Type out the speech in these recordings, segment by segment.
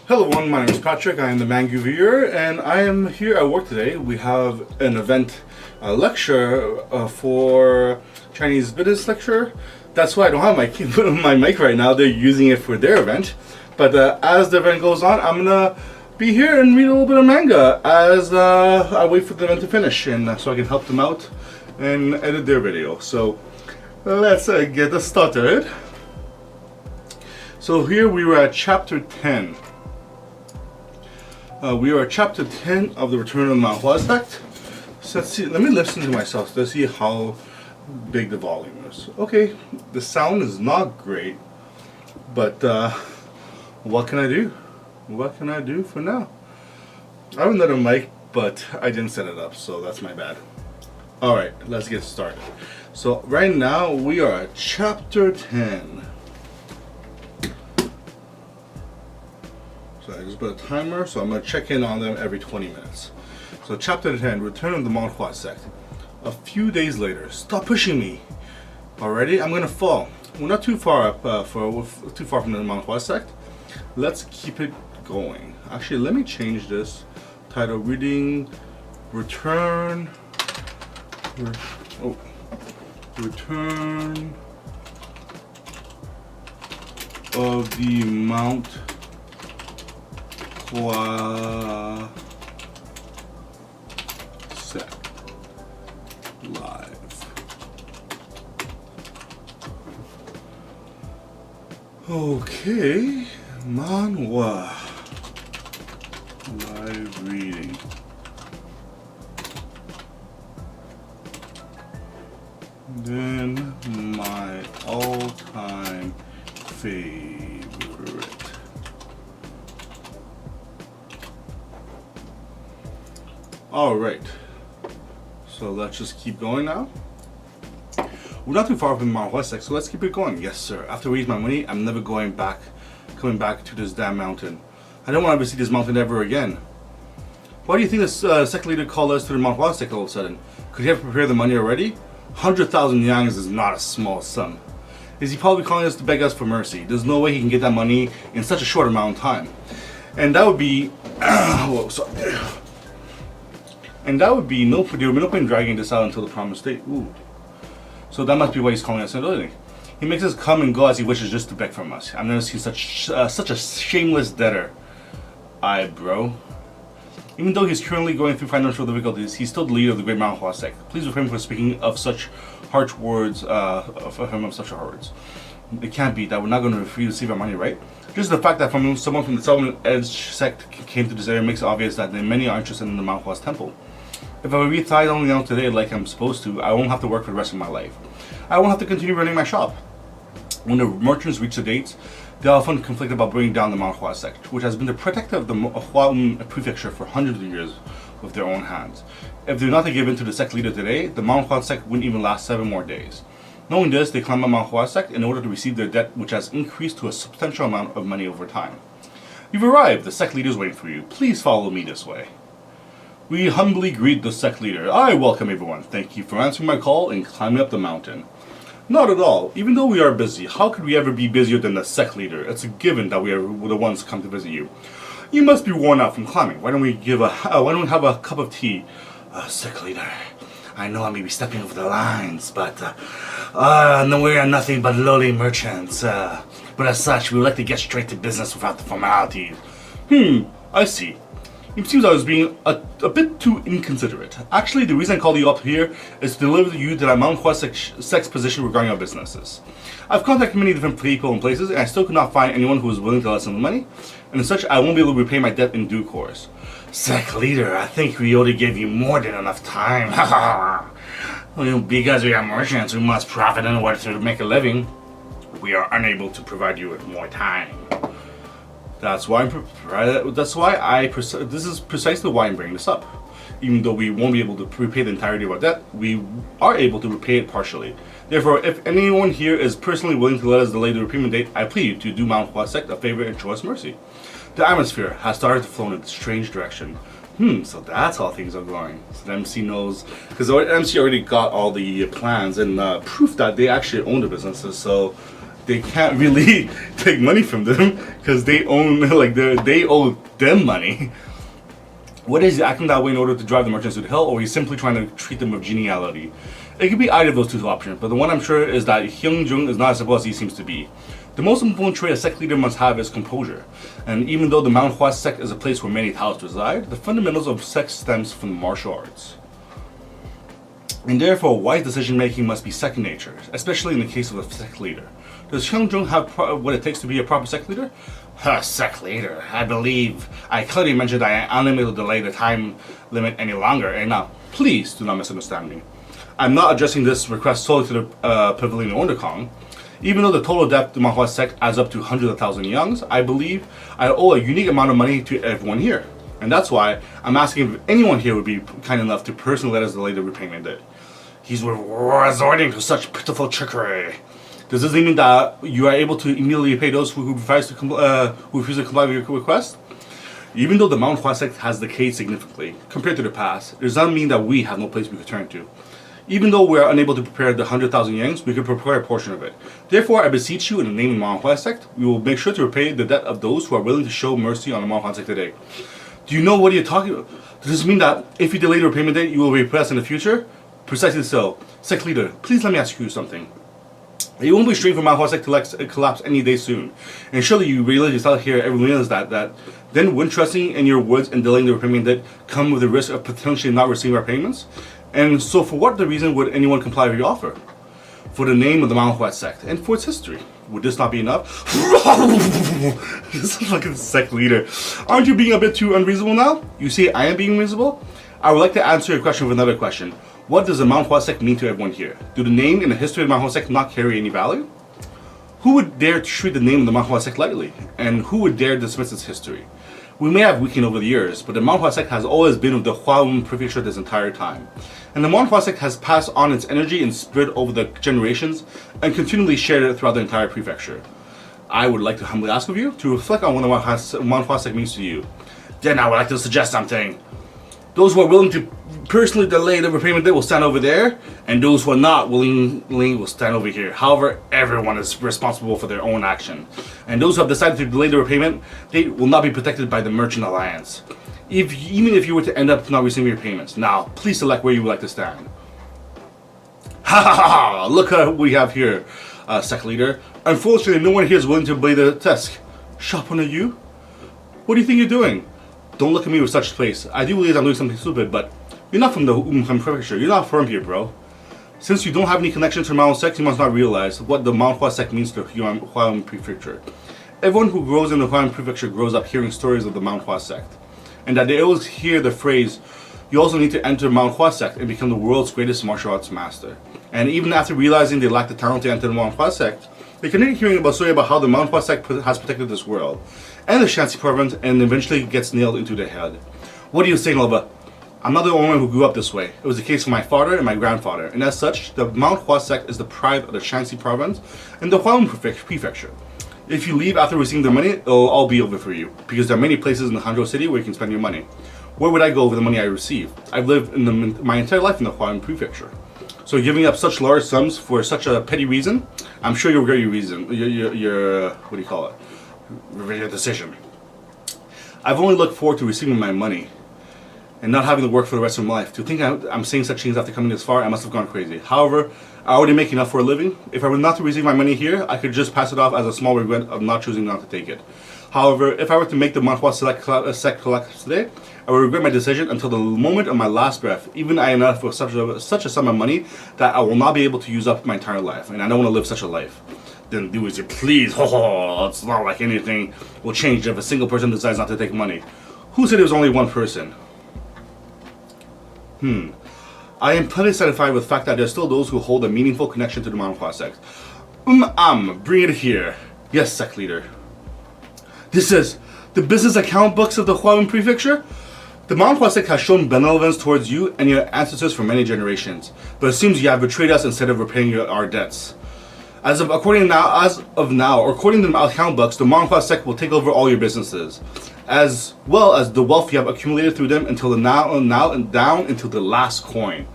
Hello everyone, my name is Patrick, I am the manga reviewer, and I am here at work today. We have an event, a lecture for Chinese business lecture. That's why I don't have my mic right now. They're using it for their event. But as the event goes on, I'm gonna be here and read a little bit of manga as I wait for the event to finish, and so I can help them out and edit their video. So let's get us started. So here we were at chapter 10. We are at chapter 10 of the Return of the Manhua Sect. So let's see, let me listen to myself to see how big the volume is. Okay, the sound is not great, but what can I do? What can I do for now? I have another mic, but I didn't set it up, so that's my bad. Alright, let's get started. So right now we are at chapter 10. So I just put a timer, so I'm going to check in on them every 20 minutes. So chapter 10, Return of the Manhua Sect. A few days later, stop pushing me. Already, I'm going to fall. We're not too far up, too far from the Manhua Sect. Let's keep it going. Actually, let me change this title. Reading Return of the Manhua Sect live. Okay, manhwa live reading. Then my all-time favorite. Alright, so let's just keep going now. We're not too far from the Manhua Sect, so let's keep it going. Yes sir, after I raise my money, I'm never coming back to this damn mountain. I don't want to ever see this mountain ever again. Why do you think this sect leader called us to the Manhua Sect all of a sudden? Could he have prepared the money already? 100,000 yangs is not a small sum. Is he probably calling us to beg us for mercy? There's no way he can get that money in such a short amount of time. And that would be... whoa, sorry. And that would be there would be no point in dragging this out until the promised date. Ooh. So that must be why he's calling us in. He makes us come and go as he wishes just to beg from us. I've never seen such a shameless debtor. Aye, bro. Even though he's currently going through financial difficulties, he's still the leader of the great Manhua Sect. Please refrain from speaking of such harsh words, It can't be that we're not going to refuse to receive our money, right? Just the fact that someone from the Southern Edge sect came to this area makes it obvious that many are interested in the Manhua's temple. If I read Thai only now today like I'm supposed to, I won't have to work for the rest of my life. I won't have to continue running my shop. When the merchants reach the dates, they often conflict about bringing down the Manhua Sect, which has been the protector of the Huaun prefecture for hundreds of years with their own hands. If they're not to give in to the sect leader today, the Manhua Sect wouldn't even last 7 more days. Knowing this, they climb the Manhua Sect in order to receive their debt, which has increased to a substantial amount of money over time. You've arrived. The sect leader is waiting for you. Please follow me this way. We humbly greet the sect leader. I welcome everyone. Thank you for answering my call and climbing up the mountain. Not at all. Even though we are busy, how could we ever be busier than the sect leader? It's a given that we are the ones come to visit you. You must be worn out from climbing. Why don't we have a cup of tea? Sect leader, I know I may be stepping over the lines, but no, we are nothing but lowly merchants. But as such, we would like to get straight to business without the formalities. I see. It seems I was being a bit too inconsiderate. Actually, the reason I called you up here is to deliver you to that Manhua Sect's position regarding our businesses. I've contacted many different people and places, and I still could not find anyone who is willing to lessen the money, and as such, I won't be able to repay my debt in due course. Sect leader, I think we ought to give you more than enough time. Well, because we are merchants who must profit in order to make a living, we are unable to provide you with more time. This is precisely why I'm bringing this up. Even though we won't be able to repay the entirety of our debt, we are able to repay it partially. Therefore, if anyone here is personally willing to let us delay the repayment date, I plead to do Manhua Sect a favor and show us mercy. The atmosphere has started to flow in a strange direction. So that's how things are going. So the MC knows, because the MC already got all the plans and proof that they actually own the businesses. So they can't really take money from them because they own, like, they owe them money. Whether he's acting that way in order to drive the merchants to hell, or he's simply trying to treat them with geniality. It could be either of those two options, but the one I'm sure is that Hyung-jung is not as simple as he seems to be. The most important trait a sect leader must have is composure, and even though the Mount Hua sect is a place where many Taoists reside, the fundamentals of sect stems from the martial arts. And therefore, wise decision making must be second nature, especially in the case of a sect leader. Does Hyung-jung have what it takes to be a proper sect leader? Sect leader, I believe. I clearly mentioned that I am unable to delay the time limit any longer, and now, please do not misunderstand me. I'm not addressing this request solely to the Pavilion owner Kong. Even though the total debt to Manhua sect adds up to hundreds of thousands youngs, I believe I owe a unique amount of money to everyone here. And that's why I'm asking if anyone here would be kind enough to personally let us delay the repayment date. He's resorting to such pitiful trickery. Does this mean that you are able to immediately pay those who refuse to comply with your request? Even though the Mount Hua sect has decayed significantly compared to the past, it does not mean that we have no place we could turn to. Even though we are unable to prepare the 100,000 yangs, we can prepare a portion of it. Therefore, I beseech you in the name of the Mount Hua sect, we will make sure to repay the debt of those who are willing to show mercy on the Mount Hua sect today. Do you know what you're talking about? Does this mean that if you delay the repayment date, you will be repressed in the future? Precisely so. Sect leader, please let me ask you something. It won't be strange for Mount Hua sect to collapse any day soon. And surely you realize out here, everyone realizes that then when trusting in your words and delaying the repayment debt come with the risk of potentially not receiving our payments? And so for what the reason would anyone comply with your offer? For the name of the Mount Hua sect and for its history. Would this not be enough? This is fucking sect leader. Aren't you being a bit too unreasonable now? You say I am being unreasonable? I would like to answer your question with another question. What does the Mount Hua sect mean to everyone here? Do the name and the history of the Mount Hua sect not carry any value? Who would dare to treat the name of the Mount Hua sect lightly? And who would dare dismiss its history? We may have weakened over the years, but the Mount Hua sect has always been with the Huawen prefecture this entire time. And the Mount Hua sect has passed on its energy and spirit over the generations and continually shared it throughout the entire prefecture. I would like to humbly ask of you to reflect on what the Mount Hua sect means to you. Then I would like to suggest something. Those who are willing to personally delay the repayment date will stand over there, and those who are not willingly will stand over here. However, everyone is responsible for their own action. And those who have decided to delay the repayment date will not be protected by the Merchant Alliance. Even if you were to end up not receiving your payments. Now, please select where you would like to stand. Ha ha ha ha! Look at what we have here, sect leader. Unfortunately, no one here is willing to obey the test. Sharp are you? What do you think you're doing? Don't look at me with such place. I do believe I'm doing something stupid, but you're not from the Wuhan prefecture. You're not from here, bro. Since you don't have any connection to the Mount sect, you must not realize what the Mount Hua sect means to the Huan prefecture. Everyone who grows in the Huan prefecture grows up hearing stories of the Mount Hua sect. And that they always hear the phrase, you also need to enter Mount Hua sect and become the world's greatest martial arts master. And even after realizing they lack the talent to enter the Mount Hua sect, they continue hearing about story about how the Mount Hua sect has protected this world and the Shanxi province, and eventually gets nailed into their head. What do you say, Nova? I'm not the only one who grew up this way. It was the case for my father and my grandfather, and as such, the Mount Hua sect is the pride of the Shanxi province and the Huawen prefecture. If you leave after receiving the money, it'll all be over for you, because there are many places in the Hangzhou city where you can spend your money. Where would I go with the money I receive? I've lived in my entire life in the Huawen prefecture. So giving up such large sums for such a petty reason, I'm sure you'll regret your reason, your what do you call it? Your decision. I've only looked forward to receiving my money and not having to work for the rest of my life. To think I'm saying such things after coming this far, I must have gone crazy. However, I already make enough for a living. If I were not to receive my money here, I could just pass it off as a small regret of not choosing not to take it. However, if I were to make the Mount Hua sect collapse today, I would regret my decision until the moment of my last breath, even I enough for such a sum of money that I will not be able to use up my entire life, and I don't want to live such a life. Then do as you please. It's not like anything will change if a single person decides not to take money. Who said it was only one person? I am plenty satisfied with the fact that there are still those who hold a meaningful connection to the Mount Hua sect. Bring it here. Yes, sect leader. This is the business account books of the Huawen prefecture? The Mount Hua sect has shown benevolence towards you and your ancestors for many generations, but it seems you have betrayed us instead of repaying our debts. According to the account books, the Mount Hua sect will take over all your businesses, as well as the wealth you have accumulated through them until now and down into the last coin.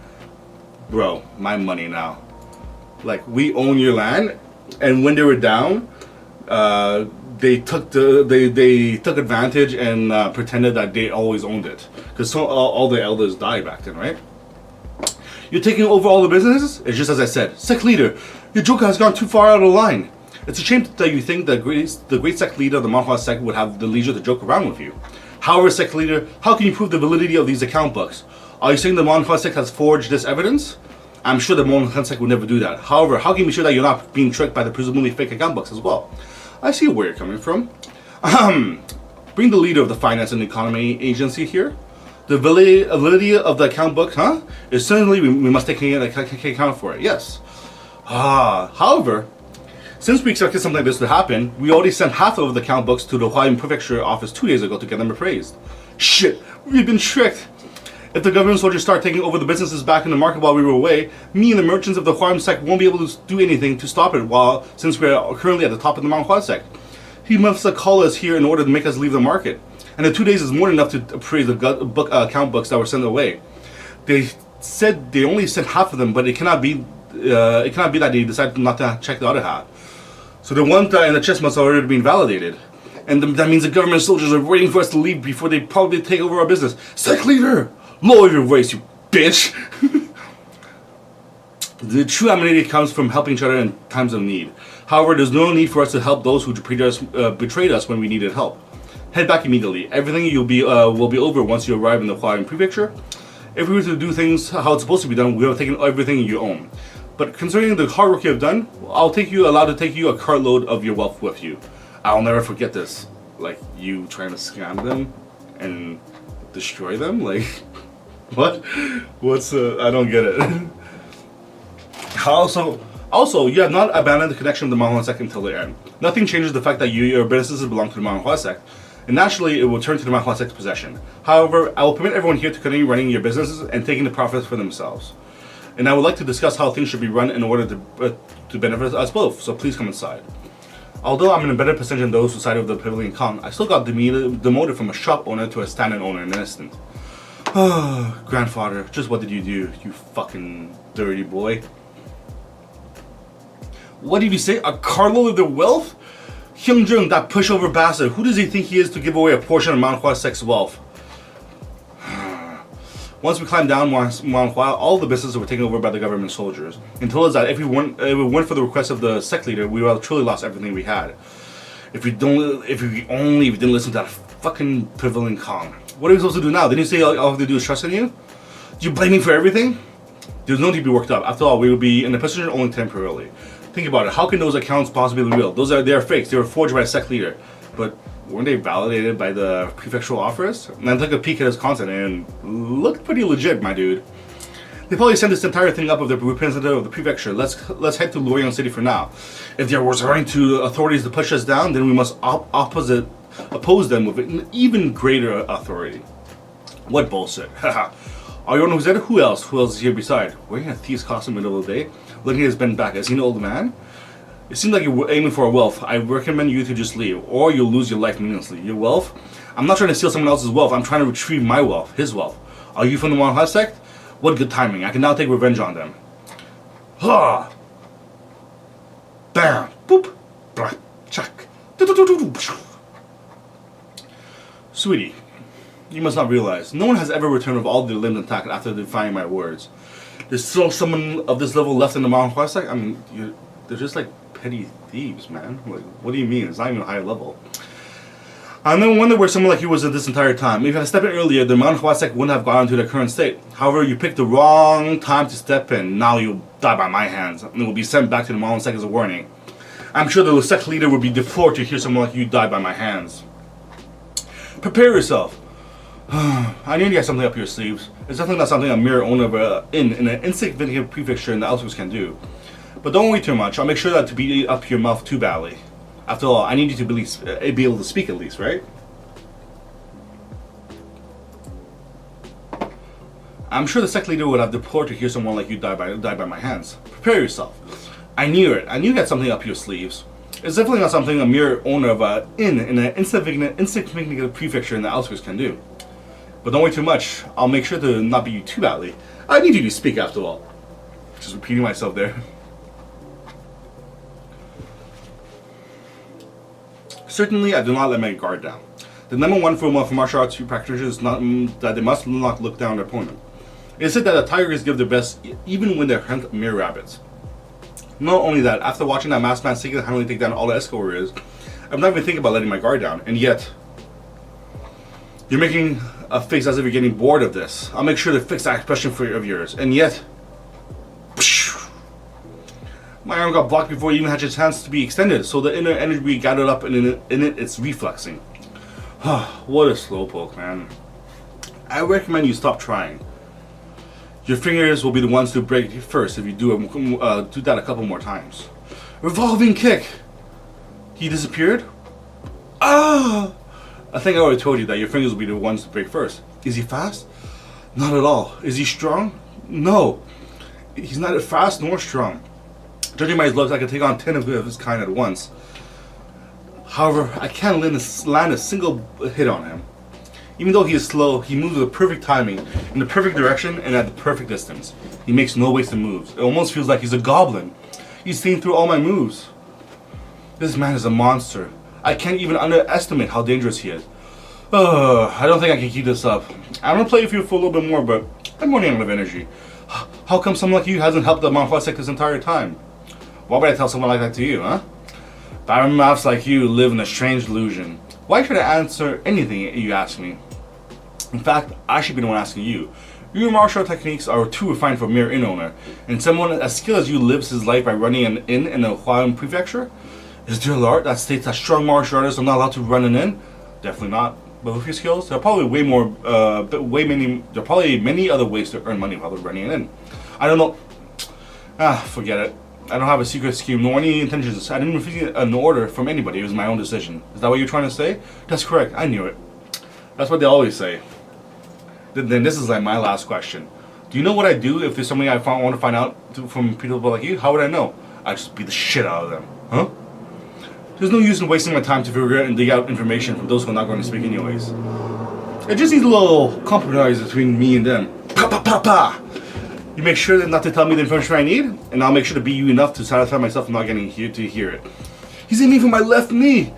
Bro, my money now. Like, we own your land, and when they were down, they took advantage and pretended that they always owned it, because all the elders died back then, right? You're taking over all the businesses? It's just as I said. Sect leader, your joke has gone too far out of line. It's a shame that you think the great sect leader of the manhwa sect would have the leisure to joke around with you. However, sect leader, how can you prove the validity of these account books? Are you saying the manhwa sect has forged this evidence? I'm sure the manhwa sect would never do that. However, how can you be sure that you're not being tricked by the presumably fake account books as well? I see where you're coming from. Bring the leader of the finance and economy agency here. The validity of the account book, huh? Is certainly we must take account for it. Yes. However, since we expected something like this to happen, we already sent half of the account books to the Huayin Prefecture office 2 days ago to get them appraised. Shit, we've been tricked. If the government soldiers start taking over the businesses back in the market while we were away, me and the merchants of the Huayin sect won't be able to do anything to stop it. Since we're currently at the top of the manhwa sect, he must call us here in order to make us leave the market. And the 2 days is more than enough to appraise the account books that were sent away. They said they only sent half of them, but it cannot be that they decided not to check the other half. So the one in the chest must have already been validated. And that means the government soldiers are waiting for us to leave before they probably take over our business. Sect leader! Lower your voice, you bitch! The true amenity comes from helping each other in times of need. However, there's no need for us to help those who betrayed us when we needed help. Head back immediately. Everything will be over once you arrive in the Huayin Prefecture. If we were to do things how it's supposed to be done, we would have taken everything you own. But considering the hard work you have done, allowed to take you a cartload of your wealth with you. I'll never forget this. Like, you trying to scam them and destroy them? Like, what? I don't get it. Also, you have not abandoned the connection of the manhwa sect until the end. Nothing changes the fact that your businesses belong to the manhwa sect, and naturally it will turn to the manhwa sect's possession. However, I will permit everyone here to continue running your businesses and taking the profits for themselves. And I would like to discuss how things should be run in order to benefit us both, so please come inside. Although I'm in a better position than those who sided with the Pavilion Kong, I still got demoted from a shop owner to a stand-in owner in an instant. Grandfather, just what did you do, you fucking dirty boy? What did you say? A cartload of their wealth? Hyungjung, that pushover bastard, who does he think he is to give away a portion of manhwa sect's wealth? Once we climbed down manhwa, all the businesses were taken over by the government soldiers, and told us that if we weren't for the request of the sect leader, we would have truly lost everything we had. If we didn't listen to that fucking Pavilion Kong. What are we supposed to do now? Didn't you say all I have to do is trust in you? Do you blame me for everything? There's no need to be worked up. After all, we will be in the position only temporarily. Think about it. How can those accounts possibly be real? They are fakes. They were forged by a sect leader. But weren't they validated by the prefectural office? And I took a peek at his content and looked pretty legit, my dude. They probably sent this entire thing up with the representative of the prefecture. Let's head to Luoyang City for now. If there was going to authorities to push us down, then we must oppose them with an even greater authority. What bullshit. Haha. Are you on who's there? Who else? Who else is here beside? Wearing a thief's costume in the middle of the day? Looking at his bent back. Is he an old man? It seems like you're aiming for a wealth. I recommend you to just leave, or you'll lose your life meaninglessly. Your wealth? I'm not trying to steal someone else's wealth. I'm trying to retrieve my wealth, his wealth. Are you from the manhwa sect? What good timing. I can now take revenge on them. Ha! Bam! Boop! Blah! Chuck! Sweetie, you must not realize, no one has ever returned with all their limbs intact after defying my words. There's still someone of this level left in the manhwa sect? I mean, they're just like petty thieves, man. Like, what do you mean? It's not even a high level. I never wonder where someone like you was at this entire time. If I had stepped in earlier, the manhwa sect wouldn't have gone into their current state. However, you picked the wrong time to step in. Now you'll die by my hands, and will be sent back to the manhwa sect as a warning. I'm sure the sect leader would be deplored to hear someone like you die by my hands. Prepare yourself. I knew you had something up your sleeves. It's definitely not something a mere owner of in an insignificant prefecture in the outskirts can do. But don't worry too much. I'll make sure that to be up your mouth too badly. After all, I need you to be able to speak at least, right? I'm sure the sect leader would have deplored to hear someone like you die by my hands. Prepare yourself. I knew it. I knew you had something up your sleeves. It's definitely not something a mere owner of an inn in an insignificant prefecture in the outskirts can do. But don't worry too much. I'll make sure to not beat you too badly. I need you to speak after all. Just repeating myself there. Certainly, I do not let my guard down. The number one rule for martial arts practitioners is not that they must not look down on their opponent. It is said that the tigers give their best even when they hunt mere rabbits. Not only that, after watching that masked man single-handedly take down all the Esco warriors, I'm not even thinking about letting my guard down, and yet you're making a face as if you're getting bored of this. I'll make sure to fix that expression of yours, and yet my arm got blocked before it even had a chance to be extended, so the inner energy gathered up in it's reflexing. What a slowpoke, man. I recommend you stop trying. Your fingers will be the ones to break first if you do that a couple more times. Revolving kick! He disappeared? Ah! I think I already told you that your fingers will be the ones to break first. Is he fast? Not at all. Is he strong? No. He's neither fast nor strong. Judging by his looks, I could take on 10 of his kind at once. However, I can't land a single hit on him. Even though he is slow, he moves with the perfect timing, in the perfect direction, and at the perfect distance. He makes no wasted moves. It almost feels like he's a goblin. He's seen through all my moves. This man is a monster. I can't even underestimate how dangerous he is. I don't think I can keep this up. I'm gonna play with you for a little bit more, but I'm running out of energy. How come someone like you hasn't helped the Mount Wessex this entire time? Why would I tell someone like that to you, huh? Barren mouths like you live in a strange illusion. Why should I answer anything you ask me? In fact, I should be the one asking you. Your martial techniques are too refined for a mere inn owner, and someone as skilled as you lives his life by running an inn in a Huan prefecture? Is there a law that states that strong martial artists are not allowed to run an inn? Definitely not. But with your skills, there are probably there are probably many other ways to earn money while running an inn. I don't know. Forget it. I don't have a secret scheme nor any intentions. I didn't receive an order from anybody. It was my own decision. Is that what you're trying to say? That's correct. I knew it. That's what they always say. Then this is like my last question. Do you know what I do if there's something I want to find out from people like you? How would I know? I just beat the shit out of them. Huh? There's no use in wasting my time to figure out and dig out information from those who are not going to speak anyways. It just needs a little compromise between me and them. Pa pa pa pa! You make sure not to tell me the information I need, and I'll make sure to beat you enough to satisfy myself from not getting here to hear it. He's aiming for my left knee!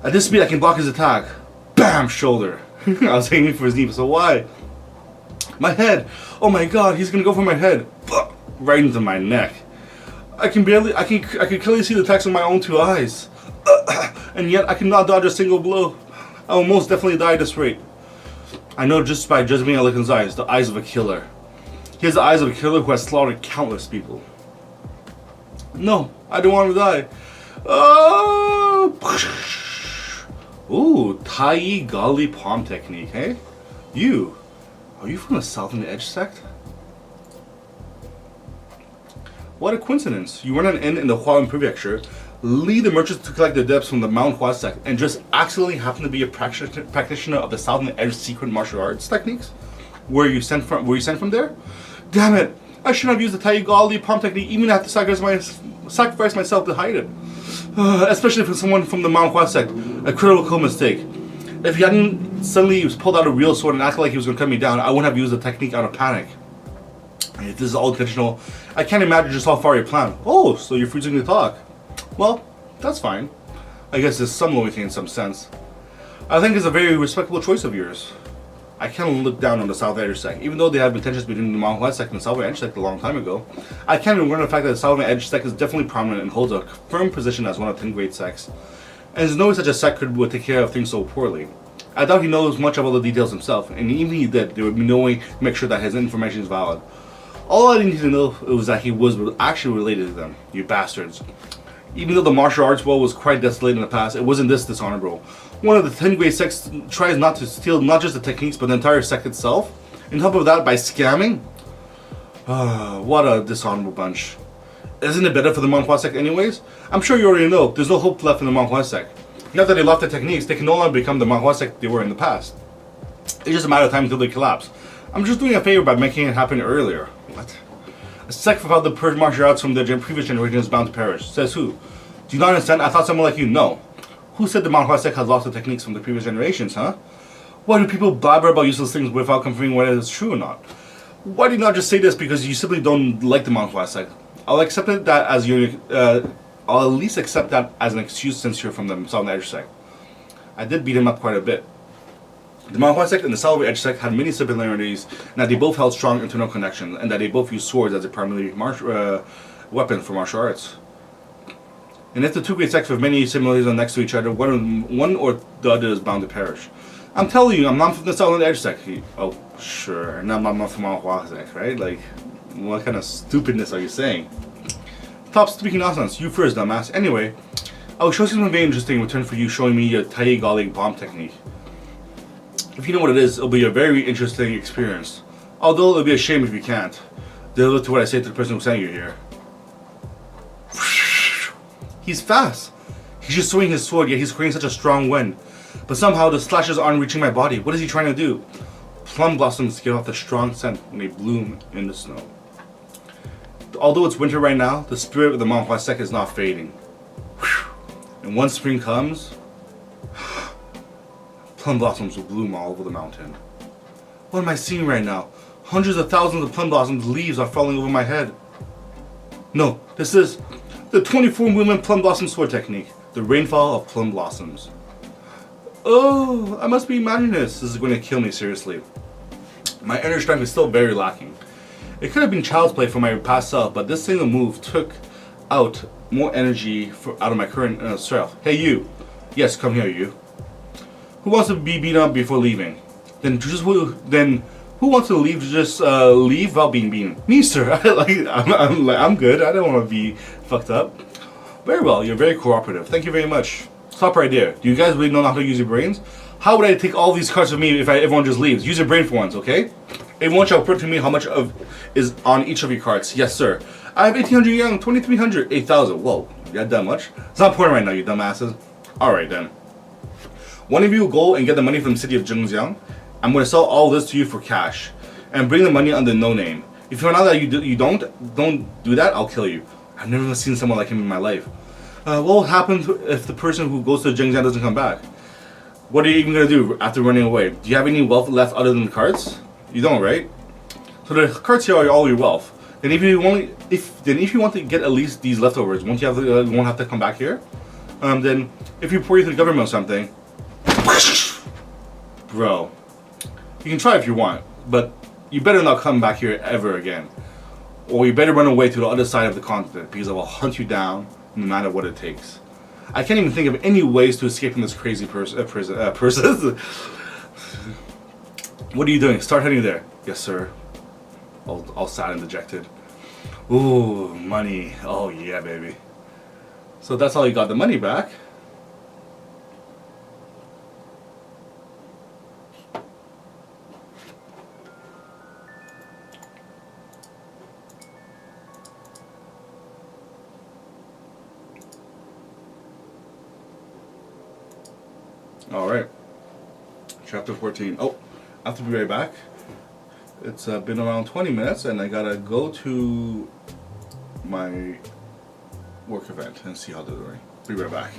At this speed I can block his attack. Bam! Shoulder. I was aiming for his knee, so why? My head! Oh my god, he's gonna go for my head. Right into my neck. I can clearly see the attacks with my own two eyes. And yet I cannot dodge a single blow. I will most definitely die at this rate. I know just by judging a look in his eyes, the eyes of a killer. He has the eyes of a killer who has slaughtered countless people. No, I don't want to die. Ooh, Tai Gali palm technique, hey? Are you from the Southern Edge sect? What a coincidence. You run an inn in the Huan prefecture, lead the merchants to collect their debts from the Mount Hua sect, and just accidentally happen to be a practitioner of the Southern Edge secret martial arts techniques? Were you sent from there? Damn it! I shouldn't have used the Tai Gali palm technique even after sacrifice myself to hide it. Especially for someone from the Mount Hua sect. A critical mistake. If he hadn't suddenly pulled out a real sword and acted like he was going to cut me down, I wouldn't have used the technique out of panic. If this is all intentional, I can't imagine just how far you plan. Oh, so you're freezing to talk. Well, that's fine. I guess there's some loyalty in some sense. I think it's a very respectable choice of yours. I can't look down on the South Edge sect, even though they had tensions between the Mount Hua sect and the Southern Edge sect a long time ago. I can't ignore the fact that the Southern Edge sect is definitely prominent and holds a firm position as one of the 10 great sects. And there's no way such a sect would take care of things so poorly. I doubt he knows much of all the details himself, and even if he did, there would be no way to make sure that his information is valid. All I needed to know was that he was actually related to them, you bastards. Even though the martial arts world was quite desolated in the past, it wasn't this dishonorable. One of the 10 great sects tries not to steal not just the techniques, but the entire sect itself. On top of that, by scamming? What a dishonorable bunch. Isn't it better for the Mount Hua sect anyways? I'm sure you already know, there's no hope left in the Mount Hua sect. Now that they lost their techniques, they can no longer become the Mount Hua sect they were in the past. It's just a matter of time until they collapse. I'm just doing a favor by making it happen earlier. What? A sect without the purge martial arts from the previous generation is bound to perish. Says who? Do you not understand? I thought someone like you know. Who said the Mount Hua sect has lost the techniques from the previous generations, huh? Why do people blabber about useless things without confirming whether it's true or not? Why do you not just say this because you simply don't like the Mount Hua sect? I'll accept it that as your, I'll at least accept that as an excuse since you're from the Southern Edge sect. I did beat him up quite a bit. The manhwa sect and the Salary Edge sect had many similarities, and that they both held strong internal connections, and that they both used swords as a primary weapon for martial arts. And if the two great sects have many similarities next to each other, one or the other is bound to perish. I'm telling you, I'm not from the Southern Edge sect. Oh, sure, and I'm not from manhwa sect, right? Like, what kind of stupidness are you saying? Stop speaking nonsense. You first, dumbass. Anyway, I will show you something very interesting in return for you showing me your Tai Galing bomb technique. If you know what it is, it'll be a very interesting experience. Although it'll be a shame if you can't. Deliver to what I say to the person who sent you here. He's fast. He's just swinging his sword, yet he's creating such a strong wind. But somehow the slashes aren't reaching my body. What is he trying to do? Plum blossoms give off the strong scent when they bloom in the snow. Although it's winter right now, the spirit of the manhwa sect is not fading. And once spring comes, plum blossoms will bloom all over the mountain. What am I seeing right now? Hundreds of thousands of plum blossoms, leaves are falling over my head. No, this is the 24 movement plum blossom sword technique. The rainfall of plum blossoms. Oh, I must be imagining this. This is going to kill me seriously. My inner strength is still very lacking. It could have been child's play for my past self, but this single move took out more energy out of my current self. Hey you. Yes, come here you. Who wants to be beaten up before leaving? Then who wants to leave? Just leave without being beaten. Me, sir. I'm good. I don't want to be fucked up. Very well. You're very cooperative. Thank you very much. Stop right there. Do you guys really know how to use your brains? How would I take all these cards with me if everyone just leaves? Use your brain for once, okay? Everyone shall report to me how much is on each of your cards. Yes, sir. I have 1,800 young, 2,300, 8,000. Whoa, you got that much? It's not important right now, you dumbasses. Alright then. One of you will go and get the money from the city of Zhengjiang. I'm going to sell all this to you for cash. And bring the money under no name. If you find out that you don't do that, I'll kill you. I've never seen someone like him in my life. What will happen if the person who goes to Zhengjiang doesn't come back? What are you even going to do after running away? Do you have any wealth left other than the cards? You don't, right? So the cards here are all your wealth. And if you want to get at least these leftovers, won't have to come back here? Then if you report you to the government or something, bro, you can try if you want, but you better not come back here ever again, or you better run away to the other side of the continent because I will hunt you down no matter what it takes. I can't even think of any ways to escape from this crazy person. What are you doing? Start heading there. Yes, sir. All sad and dejected. Ooh, money. Oh, yeah, baby. So that's how you got the money back. Alright. Chapter 14. Oh, I have to be right back. It's been around 20 minutes and I gotta go to my work event and see how they're doing. Be right back.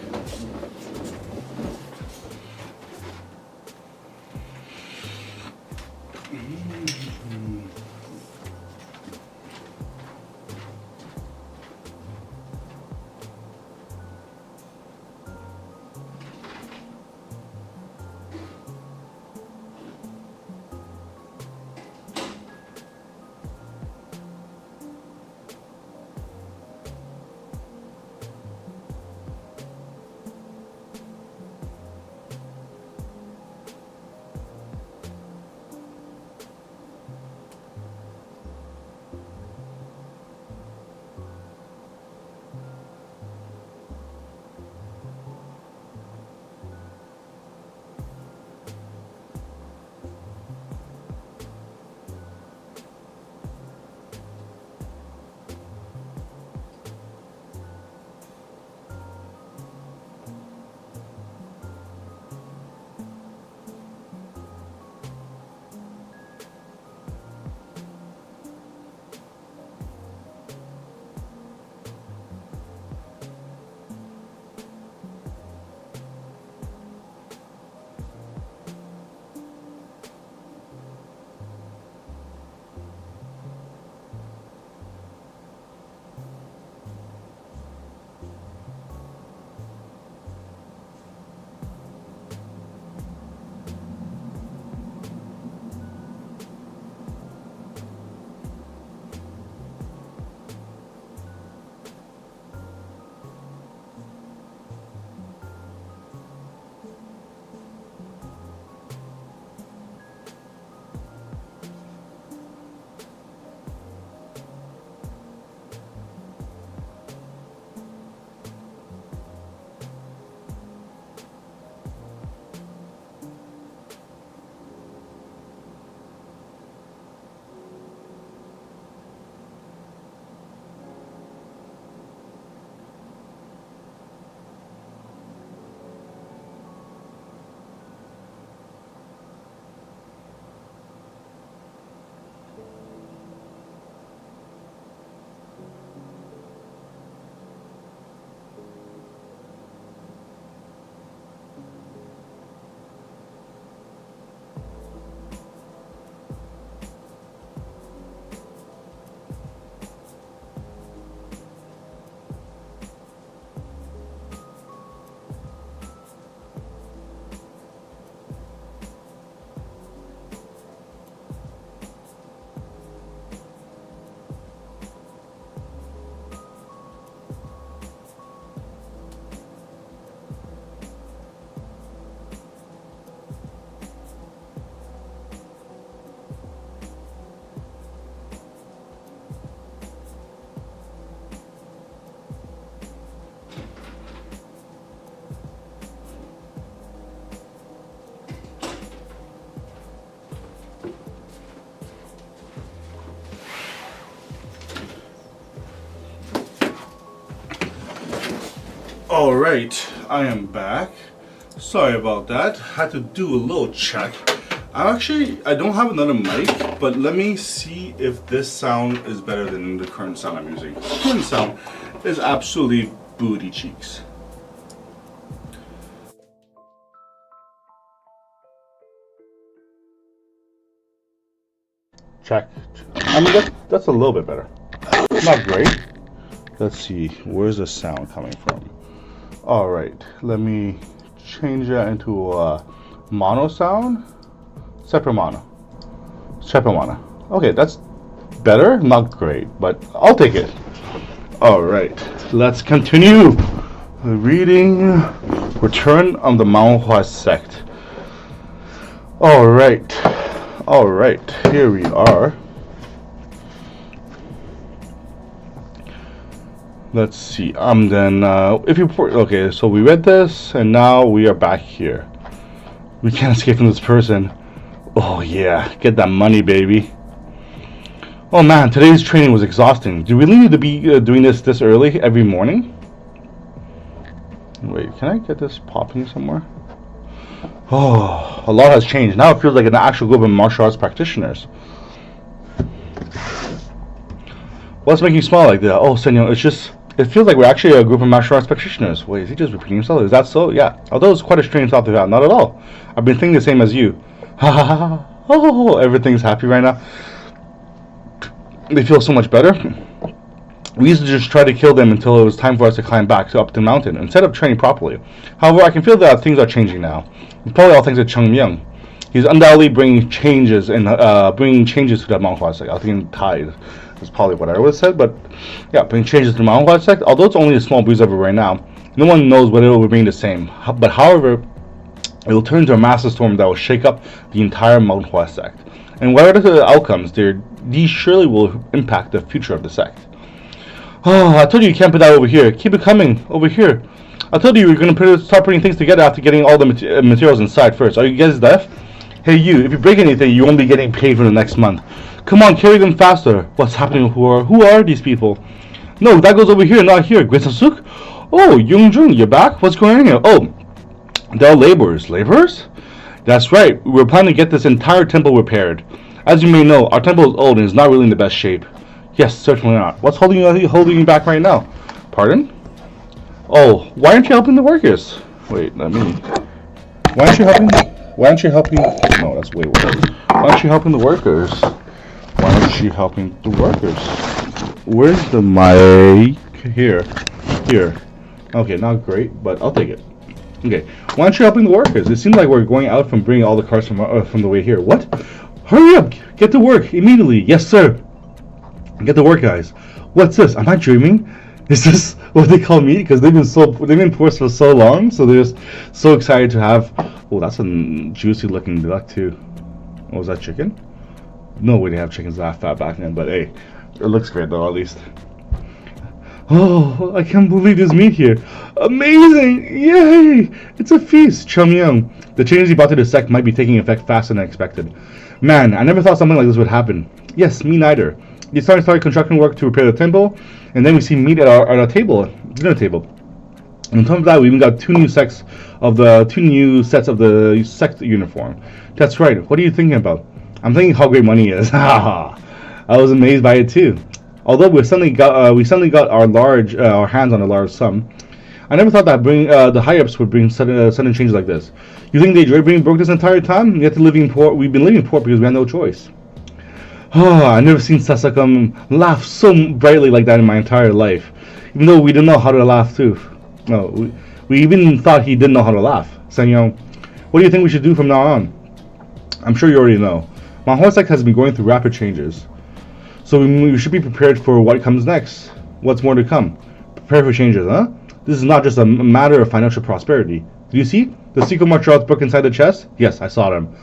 Alright, I am back. Sorry about that. Had to do a little check. I don't have another mic, but let me see if this sound is better than the current sound I'm using. The current sound is absolutely booty cheeks. Check. I mean, that's a little bit better. Not great. Let's see, where's the sound coming from? Alright, let me change that into a mono sound. Separate mono. Okay, that's better. Not great, but I'll take it. Alright, let's continue reading Return of the Manhua Sect. Alright, here we are. Let's see. Then okay, so we read this, and now we are back here. We can't escape from this person. Oh yeah, get that money, baby. Oh man, today's training was exhausting. Do we really need to be doing this early every morning? Wait, can I get this popping somewhere? Oh, a lot has changed. Now it feels like an actual group of martial arts practitioners. What's making you smile like that? Oh, Senor, it feels like we're actually a group of martial arts practitioners. Wait, is he just repeating himself? Is that so? Yeah. Although it's quite a strange thought to have. Not at all. I've been thinking the same as you. Ha ha ha. Oh, everything's happy right now. They feel so much better. We used to just try to kill them until it was time for us to climb back up the mountain instead of training properly. However, I can feel that things are changing now. It's probably all thanks to Cheng Myung. He's undoubtedly bringing changes to the Manhua sect. I think Tide is probably what I would have said, but yeah, bringing changes to the Manhua sect. Although it's only a small breeze over right now, no one knows whether it will remain the same. But however, it will turn into a massive storm that will shake up the entire Manhua sect. And whatever the outcomes, these surely will impact the future of the sect. Oh, I told you can't put that over here. Keep it coming over here. I told you were going to start putting things together after getting all the materials inside first. Are you guys deaf? Hey you, if you break anything, you won't be getting paid for the next month. Come on, carry them faster. What's happening? Who are these people? No, that goes over here, not here. Gwisasuk? Oh, Yoongjun, you're back? What's going on here? Oh, they're laborers. Laborers? That's right. We're planning to get this entire temple repaired. As you may know, our temple is old and is not really in the best shape. Yes, certainly not. What's holding you back right now? Pardon? Oh, why aren't you helping the workers? Wait, why aren't you helping? No, that's way worse. Why aren't you helping the workers? Where's the mic? Here. Okay, not great, but I'll take it. Okay, why aren't you helping the workers? It seems like we're going out from bringing all the cars from the way here. What? Hurry up! Get to work immediately. Yes, sir. Get to work, guys. What's this? Am I dreaming? Is this what they call me? Because they've been poor for so long, so they're just so excited to have. Oh, that's a juicy looking duck too. Oh, was that chicken? No way they have chickens that fat back then, but hey, it looks great though, at least. Oh, I can't believe there's meat here. Amazing! Yay! It's a feast, Cheng Myung. The changes you brought to the sect might be taking effect faster than expected. Man, I never thought something like this would happen. Yes, me neither. You started construction work to repair the temple, and then we see meat at our dinner table. On top of that, we even got two new sets of the sect uniform. That's right. What are you thinking about? I'm thinking how great money is. I was amazed by it too. Although we suddenly got our hands on a large sum, I never thought that the high-ups would bring sudden changes like this. You think they enjoyed being broke this entire time? Yet we've been living poor because we had no choice. Oh, I've never seen Sasakam laugh so brightly like that in my entire life. Even though we didn't know how to laugh too. No, we even thought he didn't know how to laugh. Sanyong, what do you think we should do from now on? I'm sure you already know. Manhua sect has been going through rapid changes. So we should be prepared for what comes next. What's more to come? Prepare for changes, huh? This is not just a matter of financial prosperity. Do you see? The secret martial arts book inside the chest? Yes, I saw them.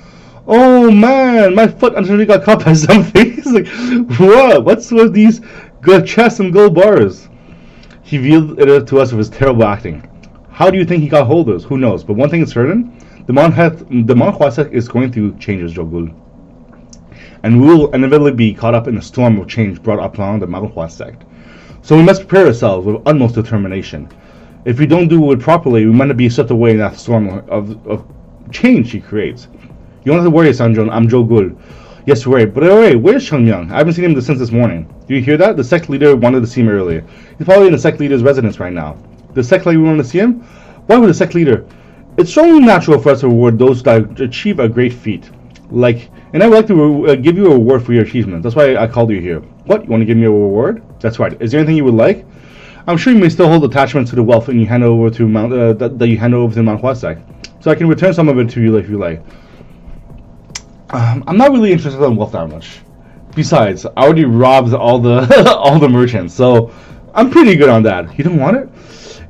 Oh man, my foot actually got caught by something. Like, what? What's with these good chests and gold bars? He revealed it to us with his terrible acting. How do you think he got hold of us? Who knows? But one thing is certain: the Manhua sect is going through changes, Jogul. And we will inevitably be caught up in the storm of change brought upon the Manhua sect. So we must prepare ourselves with utmost determination. If we don't do it properly, we might not be swept away in that storm of change he creates. You don't have to worry, Sanjon. I'm Joe Good. Yes, you're right. But alright, where's Chung Myung? I haven't seen him since this morning. Do you hear that? The sect leader wanted to see him earlier. He's probably in the sect leader's residence right now. The sect leader wanted to see him? Why would the sect leader? It's strongly natural for us to reward those that achieve a great feat. And I would like to give you a reward for your achievement. That's why I called you here. What? You want to give me a reward? That's right. Is there anything you would like? I'm sure you may still hold attachments to the wealth and you hand over to that you hand over to Mount Huasek. So I can return some of it to you if you like. I'm not really interested in wealth that much. Besides, I already robbed all the all the merchants, so I'm pretty good on that. You don't want it?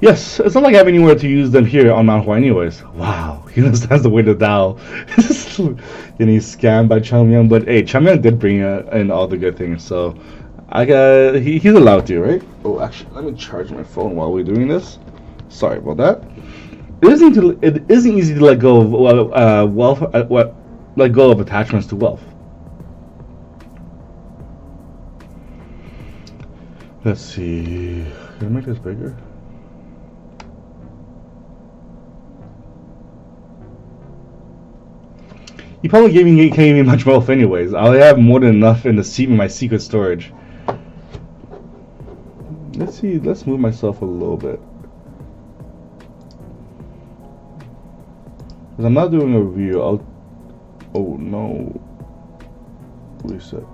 Yes, it's not like I have anywhere to use them here on Mount Hua anyways. Wow, he understands the way to Tao. Then he's scammed by Chung Myung, but hey, Chung Myung did bring in all the good things, so he's allowed to, right? Oh, actually, let me charge my phone while we're doing this. Sorry about that. It isn't easy to let go of wealth. Let go of attachments to wealth. Let's see. Can I make this bigger? He probably can't give me much wealth anyways. I have more than enough in my secret storage. Let's see. Let's move myself a little bit. Because I'm not doing a review. Oh no. Reset.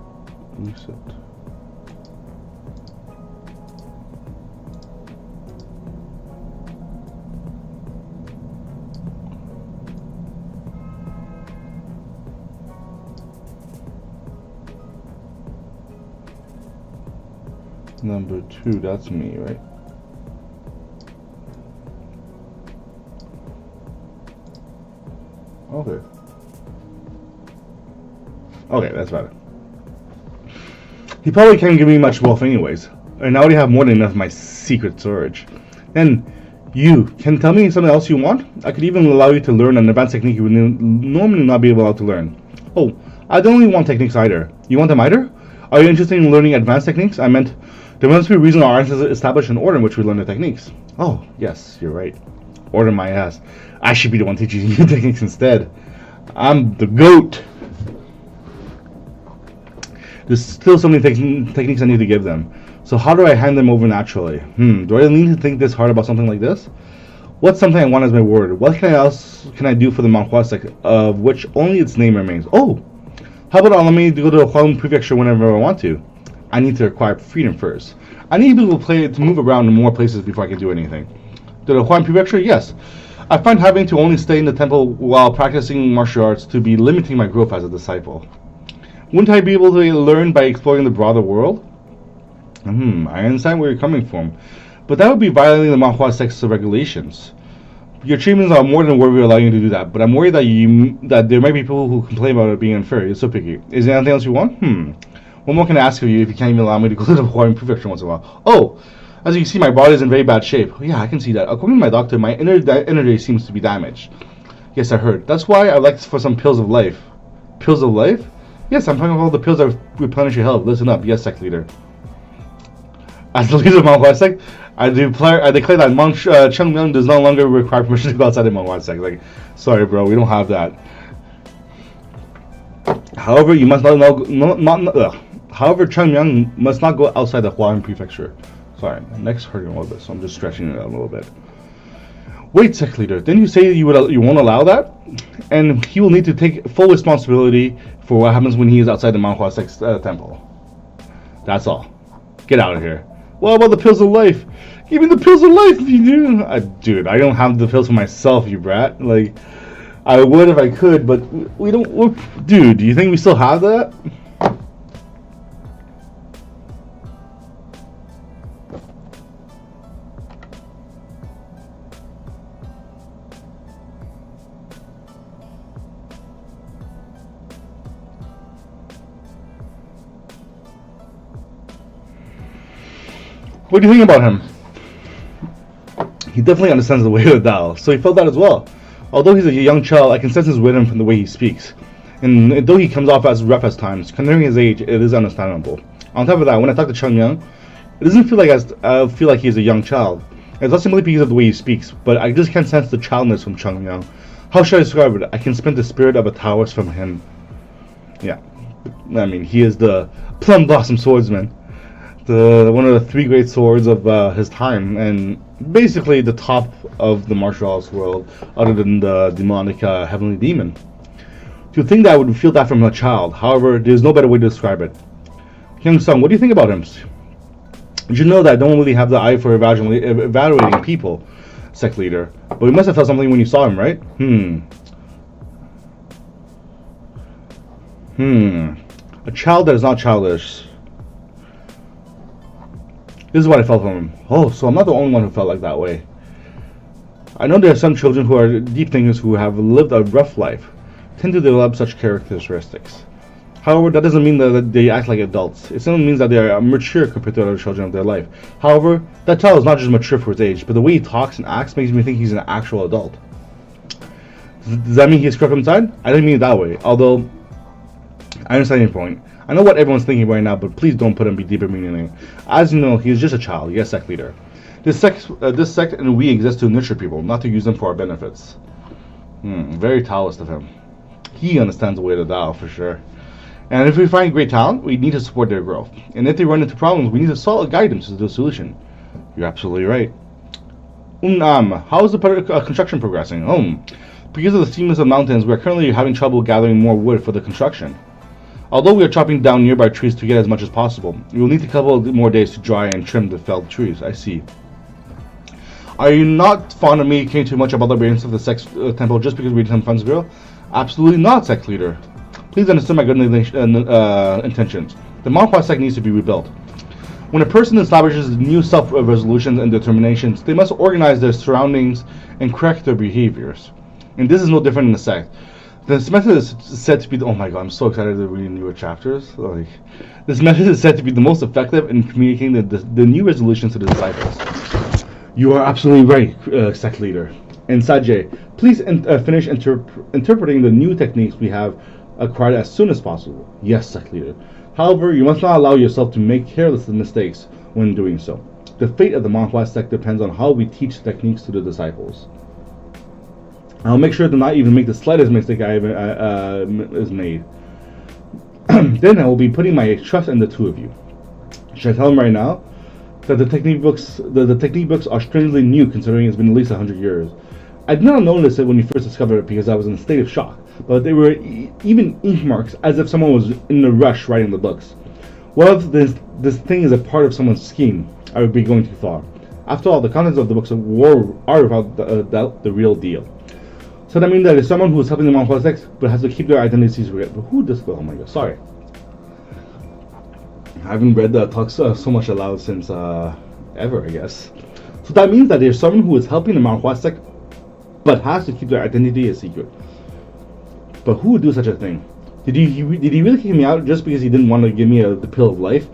Number 2, that's me, right? Okay, that's better. He probably can't give me much wealth anyways. And I already have more than enough of my secret storage. And you can tell me something else you want? I could even allow you to learn an advanced technique you would normally not be able to learn. Oh, I don't really want techniques either. You want them either? Are you interested in learning advanced techniques? I meant, there must be a reason our ancestors established an order in which we learn the techniques. Oh, yes, you're right. Order my ass. I should be the one teaching you techniques instead. I'm the GOAT. There's still so many techniques I need to give them. So how do I hand them over naturally? Do I need to think this hard about something like this? What's something I want as my word? What else can I do for the Mount Huasek, of which only its name remains? Oh, how about allow me to go to the Hualong Prefecture whenever I want to? I need to acquire freedom first. I need to be able to move around in more places before I can do anything. To the Hualong Prefecture? Yes. I find having to only stay in the temple while practicing martial arts to be limiting my growth as a disciple. Wouldn't I be able to learn by exploring the broader world? I understand where you're coming from, but that would be violating the Mount Huasek's regulations. Your achievements are more than worthy of allowing you to do that, but I'm worried that there might be people who complain about it being unfair. You're so picky. Is there anything else you want? What more can I ask of you if you can't even allow me to go to the Hualong Prefecture once in a while? Oh, as you can see, my body is in very bad shape. Oh, yeah, I can see that. According to my doctor, my energy seems to be damaged. Yes, I heard. That's why I'd like for some pills of life. Pills of life? Yes, I'm talking about all the pills that replenish your health. Listen up. Yes, sect leader. As the leader of Mount Huasek, I declare that Monk Chung Myung does no longer require permission to go outside of Mount Huasek. Sorry, bro, we don't have that. However, you must However, Chung Myung must not go outside the Hualong Prefecture. Sorry, my neck's hurting a little bit, so I'm just stretching it out a little bit. Wait, sect leader, didn't you say you won't allow that? And he will need to take full responsibility for what happens when he is outside the Mount Huasek's temple. That's all. Get out of here. What about the pills of life? Give me the pills of life if you do. Dude, I don't have the pills for myself, you brat. I would if I could, but we don't. Dude, do you think we still have that? What do you think about him? He definitely understands the way of the Tao, so he felt that as well. Although he's a young child, I can sense his wisdom from the way he speaks. And though he comes off as rough at times, considering his age, it is understandable. On top of that, when I talk to Chung Myung, it doesn't feel like I feel like he's a young child. It's not simply because of the way he speaks, but I just can't sense the childness from Chung Yang. How should I describe it? I can spend the spirit of a Taoist from him. Yeah, I mean, he is the plum blossom swordsman, one of the 3 great swords of his time, and basically the top of the martial arts world, other than the demonic heavenly demon. To think that I would feel that from a child, however, there's no better way to describe it. Young Sung, what do you think about him? Did you know that I don't really have the eye for evaluating people, sect leader, but you must have felt something when you saw him, right? A child that is not childish. This is what I felt from him. Oh, so I'm not the only one who felt like that way. I know there are some children who are deep thinkers who have lived a rough life, tend to develop such characteristics. However, that doesn't mean that they act like adults. It simply means that they are mature compared to other children of their life. However, that child is not just mature for his age, but the way he talks and acts makes me think he's an actual adult. Does that mean he's screwed up inside? I didn't mean it that way, although I understand your point. I know what everyone's thinking right now, but please don't put him deeper meaning. As you know, he is just a child, yes, sect leader. This sect and we exist to nurture people, not to use them for our benefits. Very Taoist of him. He understands the way to Tao, for sure. And if we find great talent, we need to support their growth. And if they run into problems, we need to guide them to the solution. You're absolutely right. How is the construction progressing? Because of the steepness of mountains, we are currently having trouble gathering more wood for the construction. Although we are chopping down nearby trees to get as much as possible, we will need a couple of more days to dry and trim the felled trees. I see. Are you not fond of me caring too much about the appearance of the sex temple just because we did funds girl? Absolutely not, sect leader. Please understand my good intentions. The Manhua sect needs to be rebuilt. When a person establishes new self-resolutions and determinations, they must organize their surroundings and correct their behaviors. And this is no different in the sect. This method is said to be oh my god, I'm so excited to read newer chapters. This method is said to be the most effective in communicating the new resolutions to the disciples. You are absolutely right, sect leader. And Sajay, please finish interpreting the new techniques we have acquired as soon as possible. Yes, sect leader. However, you must not allow yourself to make careless mistakes when doing so. The fate of the Manhua sect depends on how we teach techniques to the disciples. I'll make sure to not even make the slightest mistake is made. Then I will be putting my trust in the two of you. Should I tell him right now that the technique books are strangely new considering it's been at least 100 years? I did not notice it when we first discovered it because I was in a state of shock, but they were even ink marks as if someone was in a rush writing the books. What if this thing is a part of someone's scheme? I would be going too far. After all, the contents of the books are without doubt the real deal. So that means that it's someone who is helping the Manhua sect but has to keep their identity secret. But who does? Oh my god, sorry. I haven't read the talks so much aloud since ever, I guess. So that means that there's someone who is helping the Manhua sect but has to keep their identity a secret. But who would do such a thing? Did he really kick me out just because he didn't want to give me the pill of life?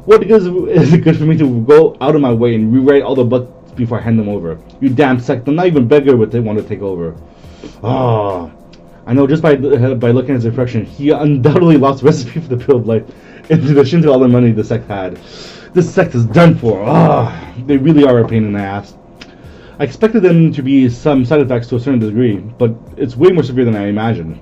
What is it good for me to go out of my way and rewrite all the books before I hand them over? You damn sect, I'm not even beggar would they want to take over. I know just by looking at his reflection, he undoubtedly lost the recipe for the pill of life in addition to all the money the sect had. This sect is done for. They really are a pain in the ass. I expected them to be some side effects to a certain degree, but it's way more severe than I imagined.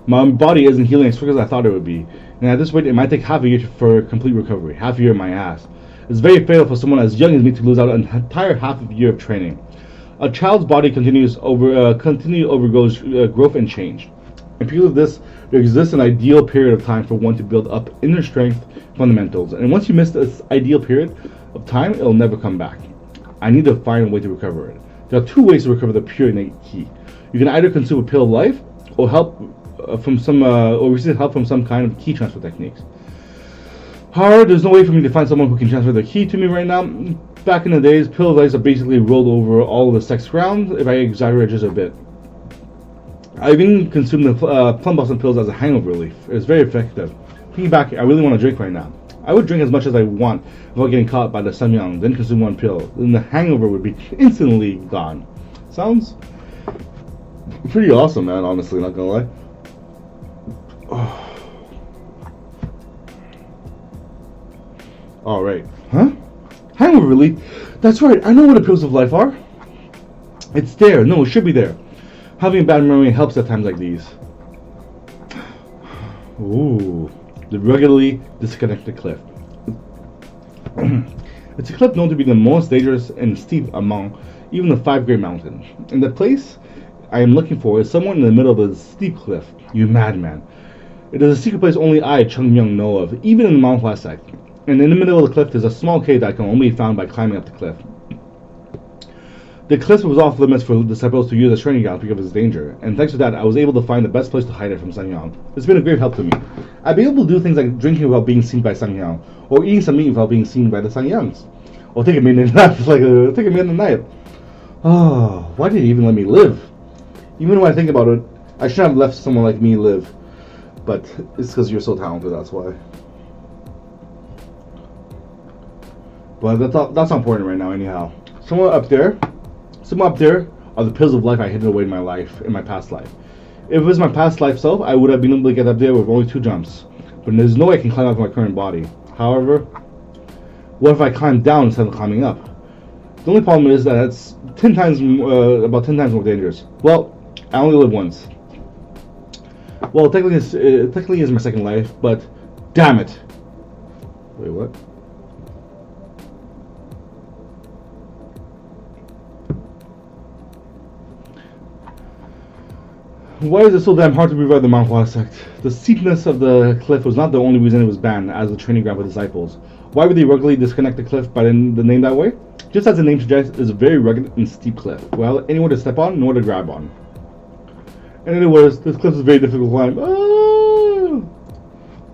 My body isn't healing as quick as I thought it would be, and at this rate it might take half a year for complete recovery. Half a year in my ass. It's very fatal for someone as young as me to lose out an entire half of a year of training. A child's body continually overgoes growth and change. And because of this, there exists an ideal period of time for one to build up inner strength fundamentals. And once you miss this ideal period of time, it'll never come back. I need to find a way to recover it. There are two ways to recover the pure innate ki. You can either consume a pill of life, or receive help from some kind of ki transfer techniques. However, there's no way for me to find someone who can transfer the ki to me right now. Back in the days, pill of life are basically rolled over all of the sex ground, if I exaggerate just a bit. I even consumed the plum blossom pills as a hangover relief. It's very effective. Thinking back, I really want to drink right now. I would drink as much as I want without getting caught by the samyang, then consume one pill. Then the hangover would be instantly gone. Sounds pretty awesome, man, honestly, not gonna lie. Alright. Huh? Hang on, really? That's right, I know where the pills of life are. It's there. No, it should be there. Having a bad memory helps at times like these. Ooh. The regularly disconnected cliff. It's a cliff known to be the most dangerous and steep among even the 5 great mountains. And the place I am looking for is somewhere in the middle of the steep cliff. You madman. It is a secret place only I, Chung Myung, know of, even in the Mount West sect. And in the middle of the cliff is a small cave that can only be found by climbing up the cliff. The cliff was off limits for disciples to use as training ground because of its danger, and thanks to that, I was able to find the best place to hide it from Sangyang. It's been a great help to me. I've been able to do things like drinking without being seen by Sangyang, or eating some meat without being seen by the Sangyangs, or taking me in the night, taking me in the night. Oh, why did he even let me live? Even when I think about it, I shouldn't have left someone like me live. But it's because you're so talented, that's why. But that's not important right now, anyhow. Somewhere up there are the pills of life I hidden away in my past life. If it was my past life self, I would have been able to get up there with only 2 jumps. But there's no way I can climb up my current body. However, what if I climb down instead of climbing up? The only problem is that it's about 10 times more dangerous. Well, I only live once. Well, technically it's my second life, but damn it. Wait, what? Why is it so damn hard to revive the Mount Hua sect? The steepness of the cliff was not the only reason it was banned as a training ground for disciples. Why would they regularly disconnect the cliff by the name that way? Just as the name suggests, it's a very rugged and steep cliff. Well, anywhere to step on, nor to grab on. And anyways, this cliff is very difficult to climb.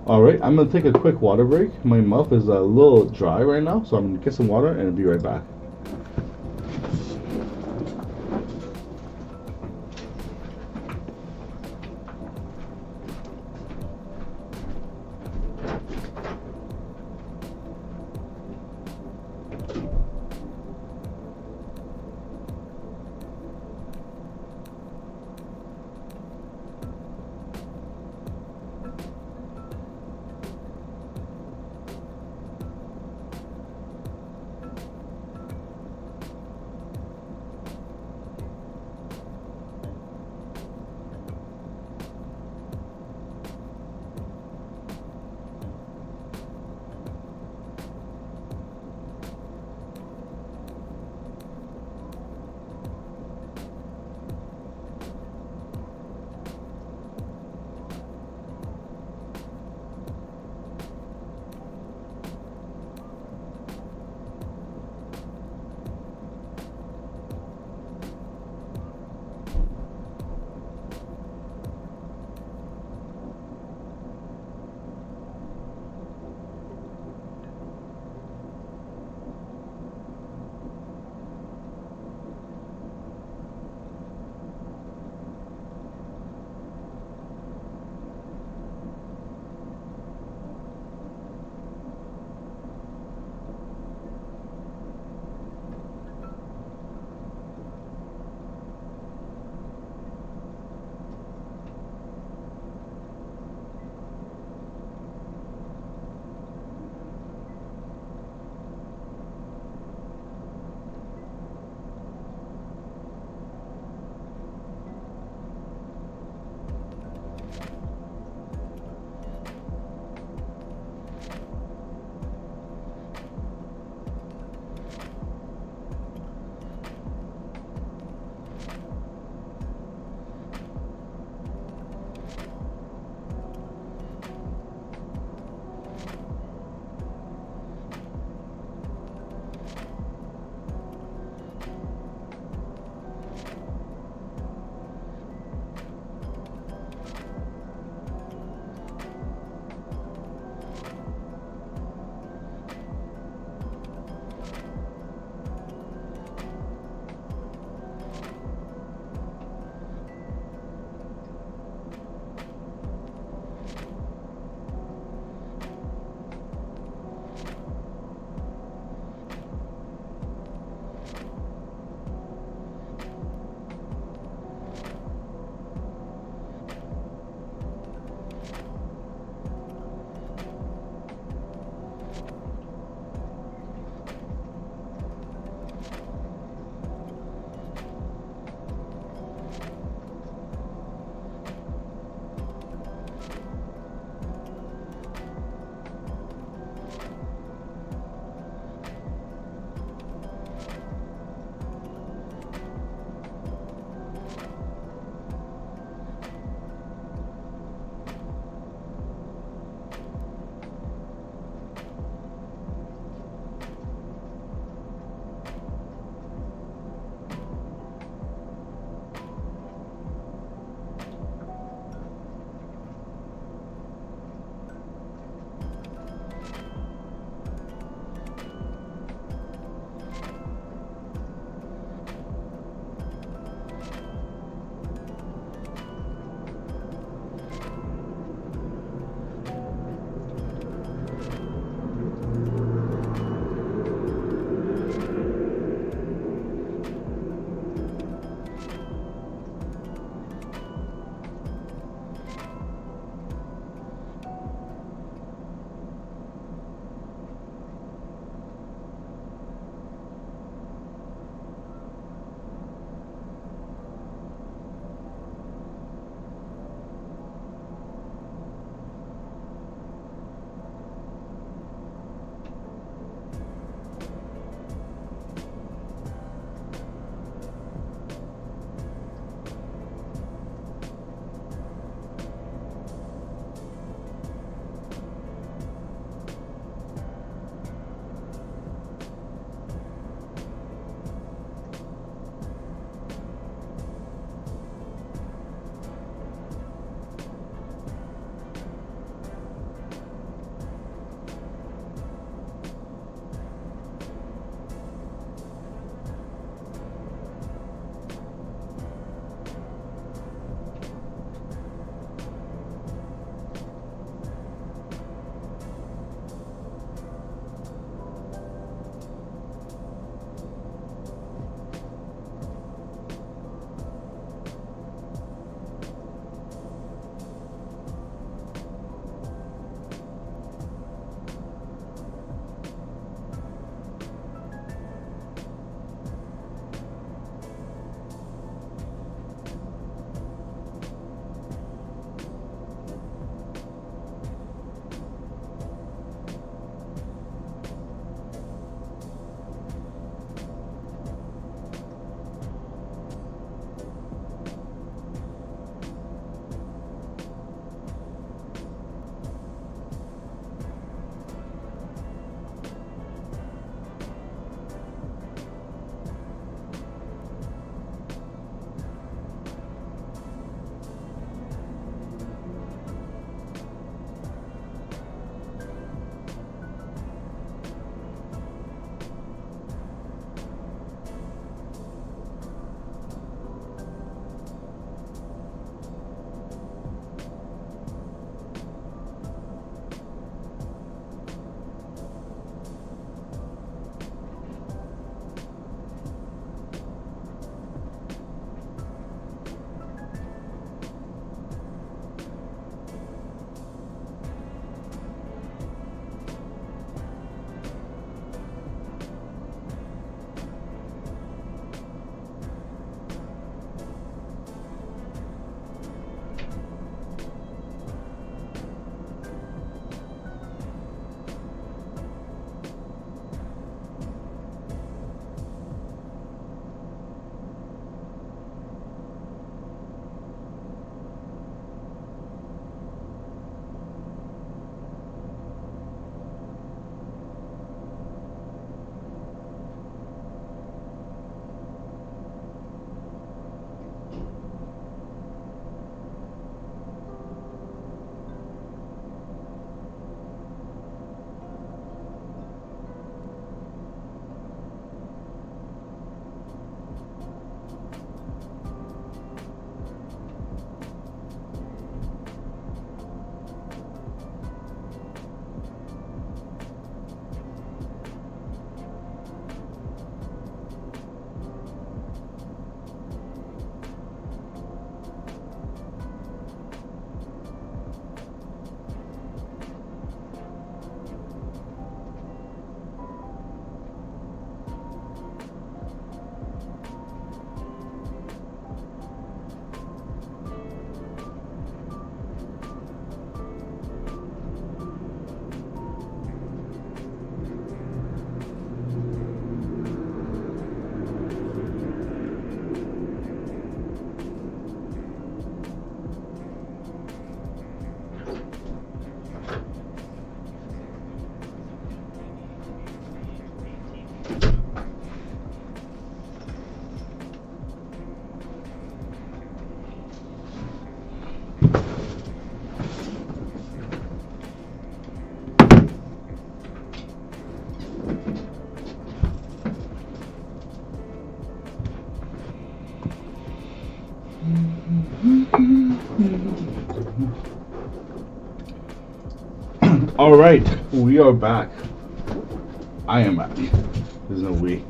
Alright, I'm going to take a quick water break. My mouth is a little dry right now, so I'm going to get some water and I'll be right back. Alright, we are back. I am back. There's no we.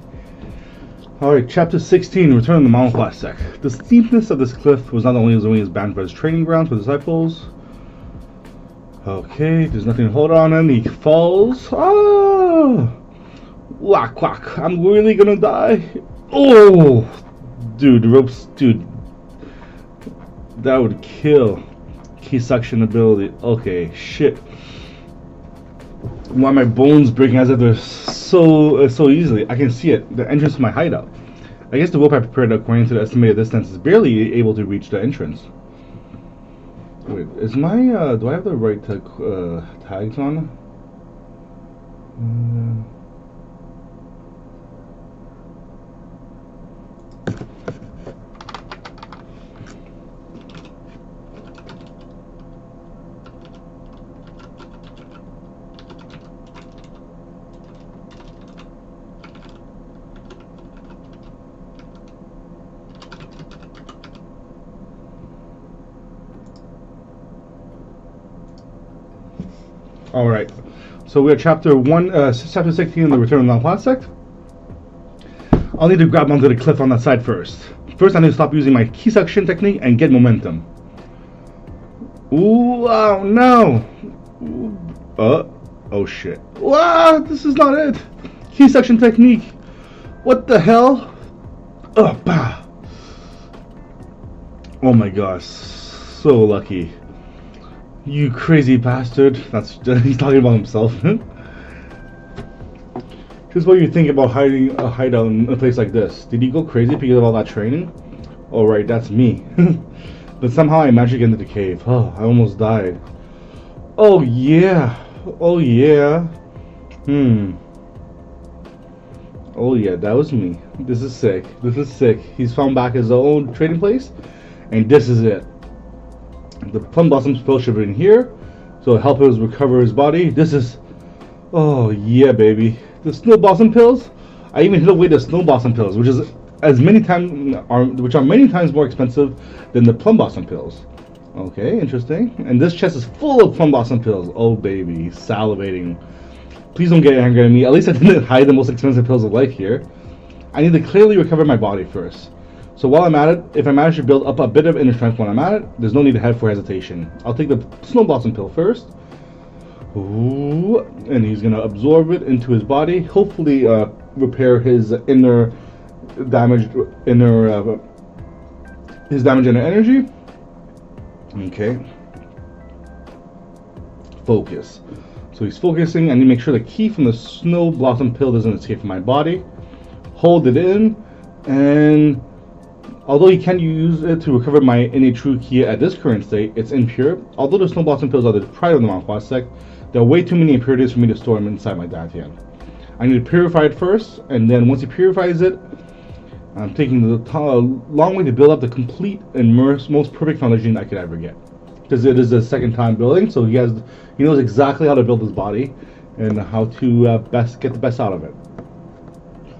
Alright, chapter 16, Return of the Mount Classic. The steepness of this cliff was not only his banned for his training ground for disciples. Okay, there's nothing to hold on, and he falls. Ah! Whack, whack. I'm really gonna die. Oh! Dude, the ropes, dude. That would kill. Key suction ability. Okay, shit. Why my bones breaking as if they're so easily? I can see it. The entrance to my hideout. I guess the rope I prepared according to the estimated distance is barely able to reach the entrance. Wait, is my do I have the right tags on? Alright, so we're at chapter 16 in the Return of the Mount Classic. I'll need to grab onto the cliff on that side first. First I need to stop using my key suction technique and get momentum. Ooh, oh no! Oh shit. Wow, this is not it! Key suction technique! What the hell? Bah! Oh my gosh, so lucky. You crazy bastard. That's he's talking about himself. Just what you think about hiding a hideout in a place like this. Did he go crazy because of all that training? Oh right, that's me. But somehow I managed to get into the cave. Oh, I almost died. Oh yeah. Oh yeah. Oh yeah, that was me. This is sick. This is sick. He's found back his own trading place, and this is it. The plum blossom pill should be in here, so it'll help us recover his body. This is, oh yeah, baby. The snow blossom pills. I even hid away the snow blossom pills, which is many times more expensive than the plum blossom pills. Okay, interesting. And this chest is full of plum blossom pills. Oh baby, salivating. Please don't get angry at me. At least I didn't hide the most expensive pills of life here. I need to clearly recover my body first. So while I'm at it, if I manage to build up a bit of inner strength when I'm at it, there's no need to head for hesitation. I'll take the snow blossom pill first. Ooh, and he's going to absorb it into his body. Hopefully repair his inner damage, his damage and energy. Okay. Focus. So he's focusing. I need to make sure the key from the snow blossom pill doesn't escape from my body. Hold it in, and although you can use it to recover my innate true ki at this current state, it's impure. Although the snow blossom pills are the pride of the Mount Classic, there are way too many impurities for me to store them inside my dantian. I need to purify it first, and then once he purifies it, I'm taking the long way to build up the complete and most perfect foundation I could ever get. Because it is the second time building, so he knows exactly how to build his body and how to get the best out of it.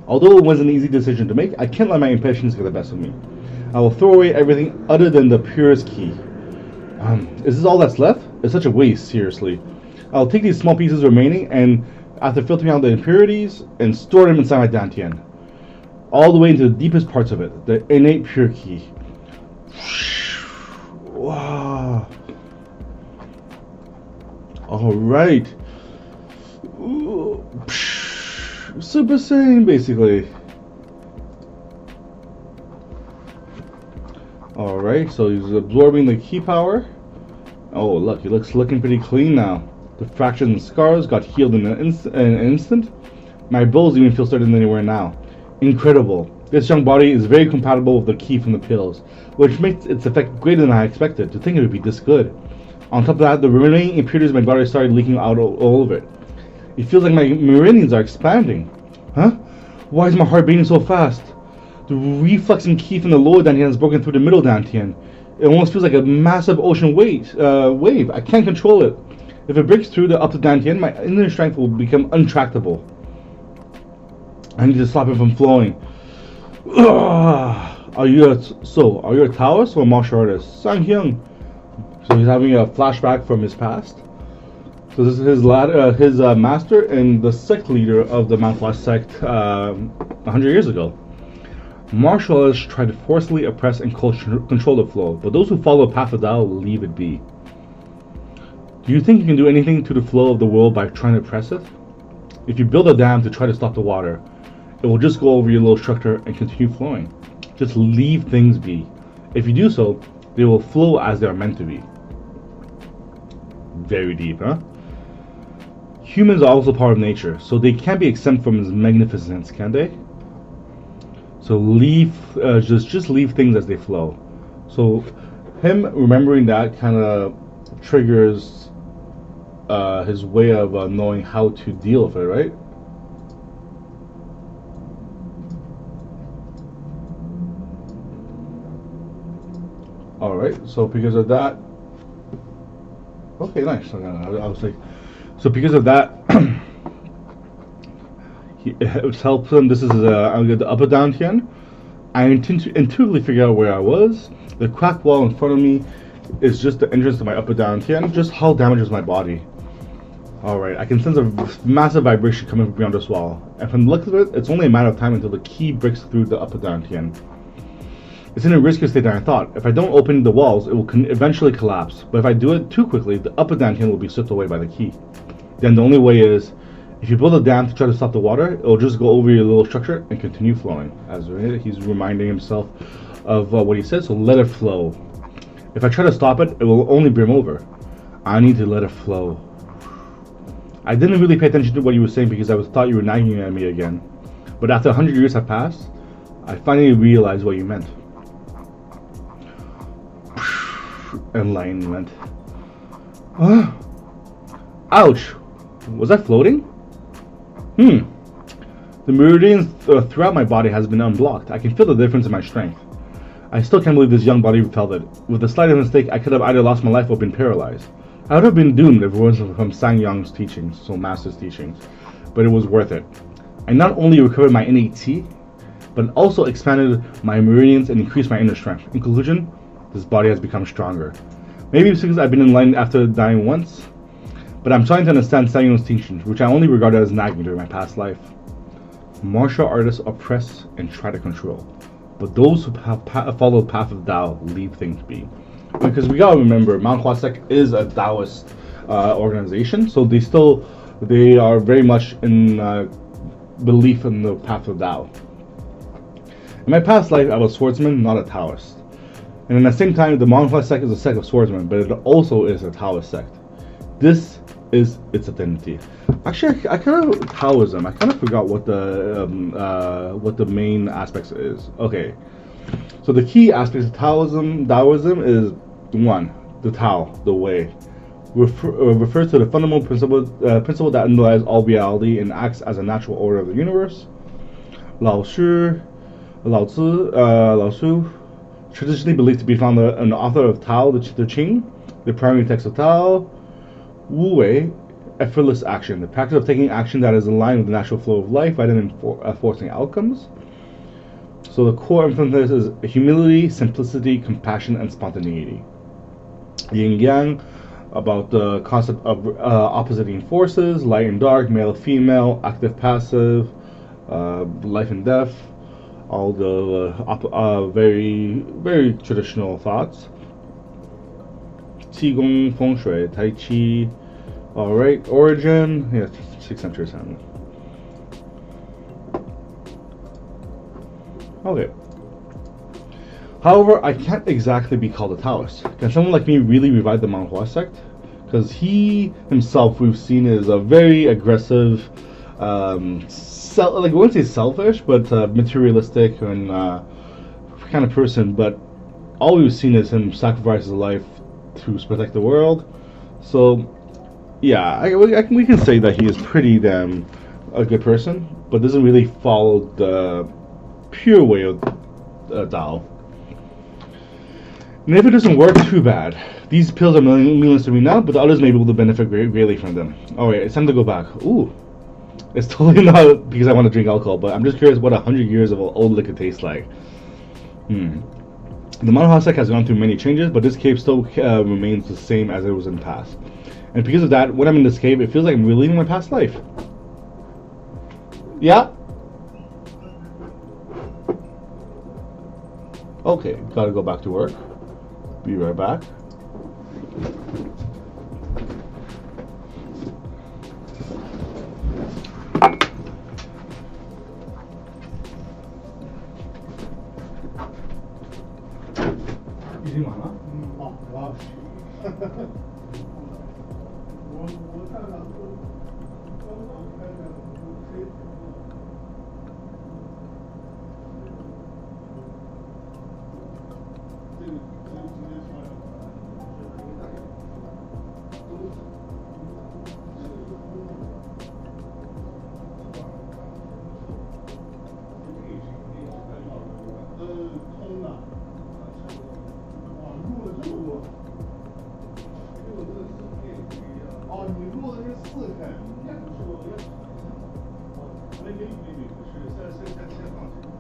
Although it was an easy decision to make, I can't let my impatience get the best of me. I will throw away everything other than the purest key. Is this all that's left? It's such a waste, seriously. I'll take these small pieces remaining and, after filtering out the impurities, and store them inside my dantian. All the way into the deepest parts of it, the innate pure key. Wow. Alright. Super Saiyan, basically. Alright, so he's absorbing the ki power. Oh, look, he looking pretty clean now. The fractures and scars got healed in an instant. My bones even feel sturdier than they were now. Incredible. This young body is very compatible with the ki from the pills, which makes its effect greater than I expected. To think it would be this good. On top of that, the remaining impurities in my body started leaking out all over it. It feels like my meridians are expanding. Huh? Why is my heart beating so fast? The reflexing ki from the lower dantian has broken through the middle dantian. It almost feels like a massive ocean wave. I can't control it. If it breaks through the upper dantian, my inner strength will become untractable. I need to stop it from flowing. Are you a Taoist or a martial artist? Sang Hyung. So he's having a flashback from his past. So this is his master and the sect leader of the Manhua sect 100 years ago. Martial artists try to forcibly oppress and control the flow, but those who follow the path of Tao leave it be. Do you think you can do anything to the flow of the world by trying to oppress it? If you build a dam to try to stop the water, it will just go over your little structure and continue flowing. Just leave things be. If you do so, they will flow as they are meant to be. Very deep, huh? Humans are also part of nature, so they can't be exempt from its magnificence, can they? So just leave things as they flow. So him remembering that kind of triggers his way of knowing how to deal with it, right? All right. So because of that, okay, nice. I was like. So because of that, it helps him. This is I'll get the up or down here. I intuitively figure out where I was. The cracked wall in front of me is just the entrance to my up or down here. Just how damaged is my body. Alright, I can sense a massive vibration coming from beyond this wall. And from the looks of it, it's only a matter of time until the key breaks through the up or down here. It's in a riskier state than I thought. If I don't open the walls, it will eventually collapse. But if I do it too quickly, the up or down here will be swept away by the key. Then the only way is, if you build a dam to try to stop the water, it will just go over your little structure and continue flowing. As he's reminding himself of what he said, so let it flow. If I try to stop it, it will only brim over. I need to let it flow. I didn't really pay attention to what you were saying because I thought you were nagging at me again. But after 100 years have passed, I finally realized what you meant. Enlightenment. Ouch! Was I floating? The meridians throughout my body has been unblocked. I can feel the difference in my strength. I still can't believe this young body felt it. With the slightest mistake, I could have either lost my life or been paralyzed. I would have been doomed if it wasn't from Sang Yang's teachings, so Master's teachings. But it was worth it. I not only recovered my innate T, but also expanded my meridians and increased my inner strength. In conclusion, this body has become stronger. Maybe it's because I've been enlightened after dying once, but I'm trying to understand Sang Yang's teachings, which I only regarded as nagging during my past life. Martial artists oppress and try to control, but those who follow the path of Tao leave things be. Because we gotta remember, Manhua sect is a Taoist organization, so they are very much in belief in the path of Tao. In my past life, I was a swordsman, not a Taoist. And at the same time, the Manhua sect is a sect of swordsmen, but it also is a Taoist sect. This is its identity. Actually, I kind of Taoism. I kind of forgot what the main aspects is. Okay, so the key aspects of Taoism is one, the Tao, the way, refers to the fundamental principle that underlies all reality and acts as a natural order of the universe. Lao Tzu, traditionally believed to be found an author of Tao, the Ching, the primary text of Tao. Wu Wei, effortless action, the practice of taking action that is in line with the natural flow of life rather than forcing outcomes. So the core emphasis is humility, simplicity, compassion, and spontaneity. Yin Yang, about the concept of oppositing forces, light and dark, male, female, active, passive, life and death, all the very, very traditional thoughts. Qigong, Feng Shui, Tai Chi. Alright, origin, 6th century sound. Okay. However, I can't exactly be called a Taoist. Can someone like me really revive the Manhua sect? Because he himself, we've seen, is a very aggressive, I wouldn't say selfish, but materialistic and kind of person. But all we've seen is him sacrifice his life to protect the world. So, yeah, we can say that he is pretty damn a good person, but doesn't really follow the pure way of Tao. And if it doesn't work, too bad. These pills are meaningless to me now, but the others may be able to benefit greatly from them. Alright, it's time to go back. Ooh. It's totally not because I want to drink alcohol, but I'm just curious what 100 years of old liquor tastes like. The Manhua sect has gone through many changes, but this cave still remains the same as it was in the past. And because of that, when I'm in this cave, it feels like I'm reliving my past life. Yeah? Okay, gotta go back to work. Be right back. 일이 많아? 와.通的，哇，录了这么多，这个真的是可以哦，你录的是4K，应该不是我要查一下。哦，没，不是，先放这个。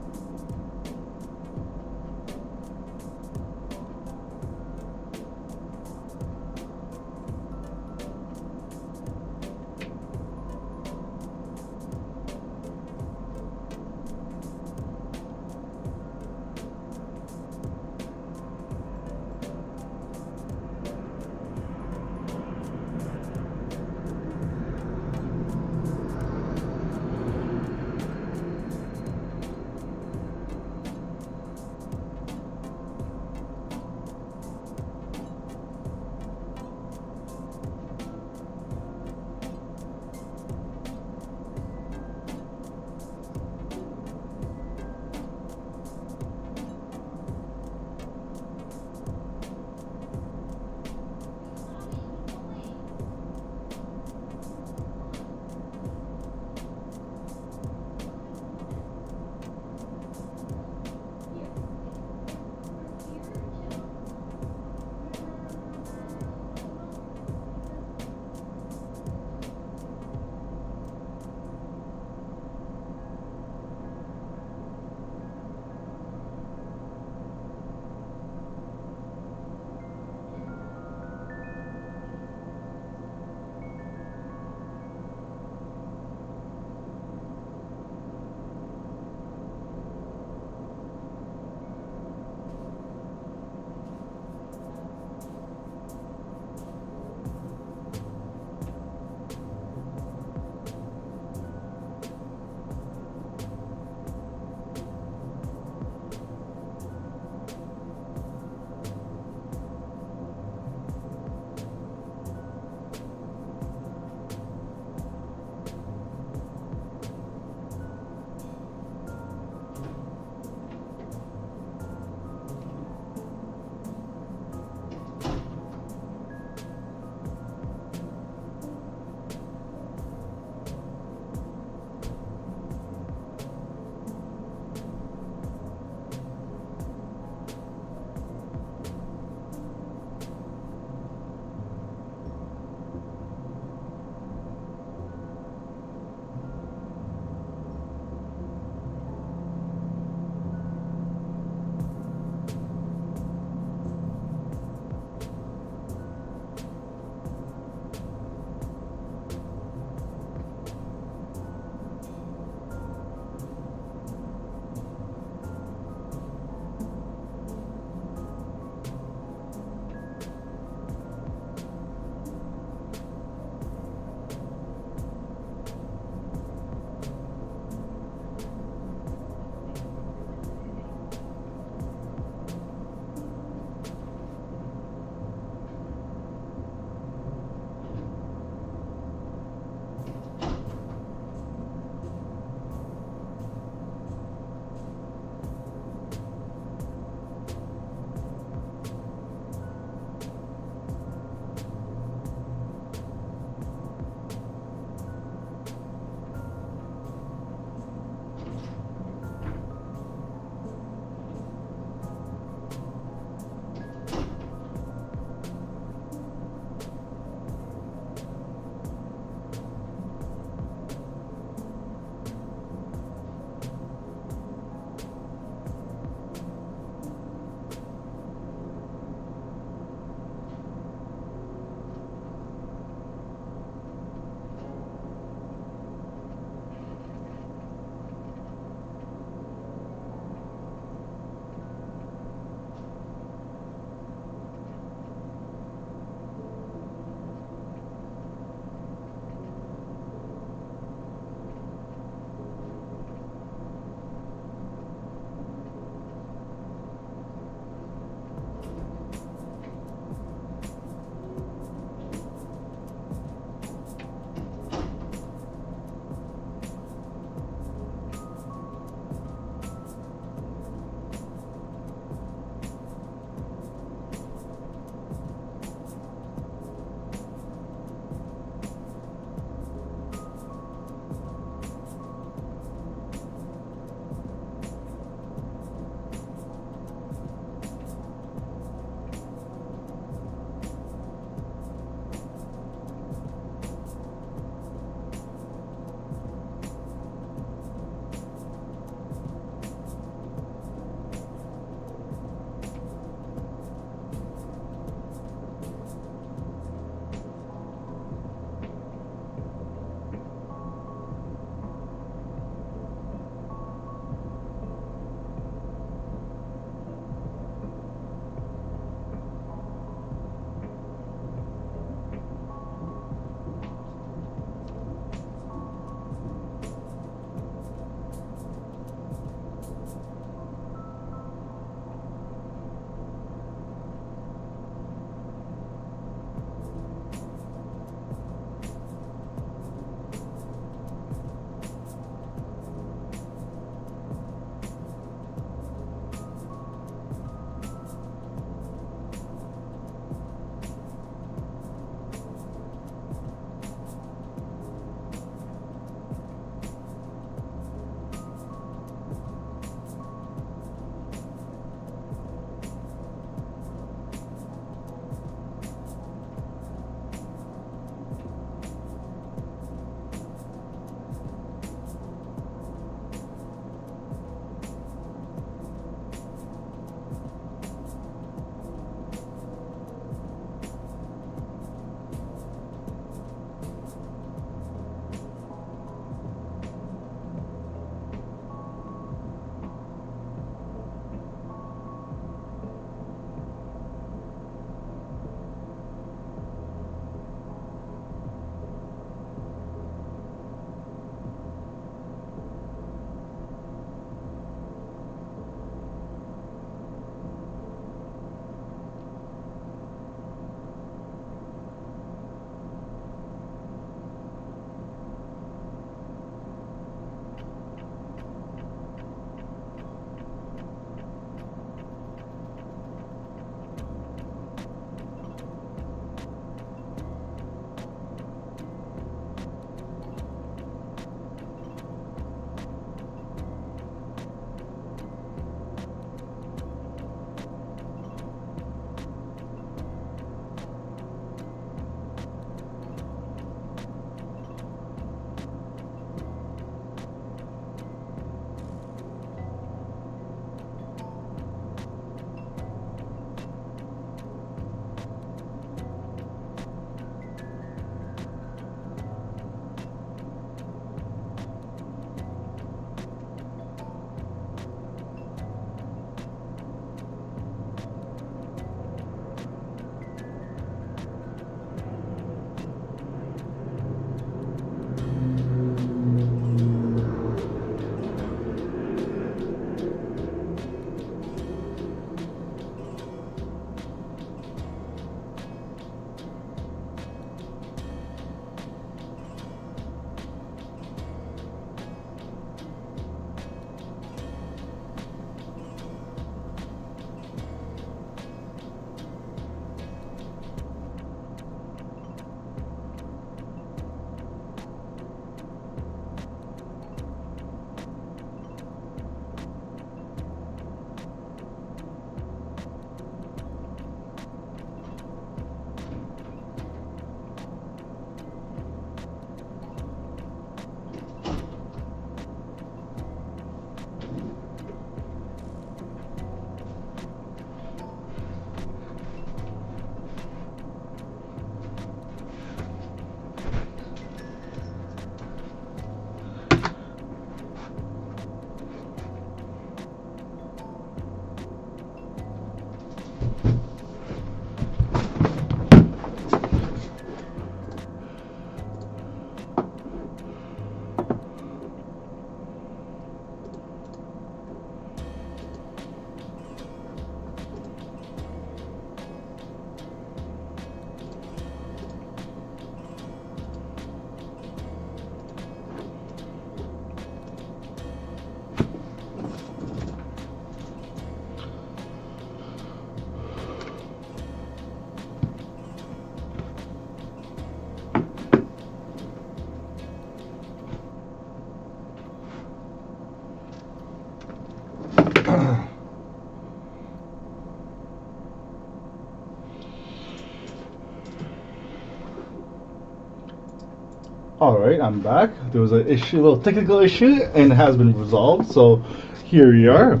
Alright, I'm back. There was a little technical issue, and it has been resolved, so here we are.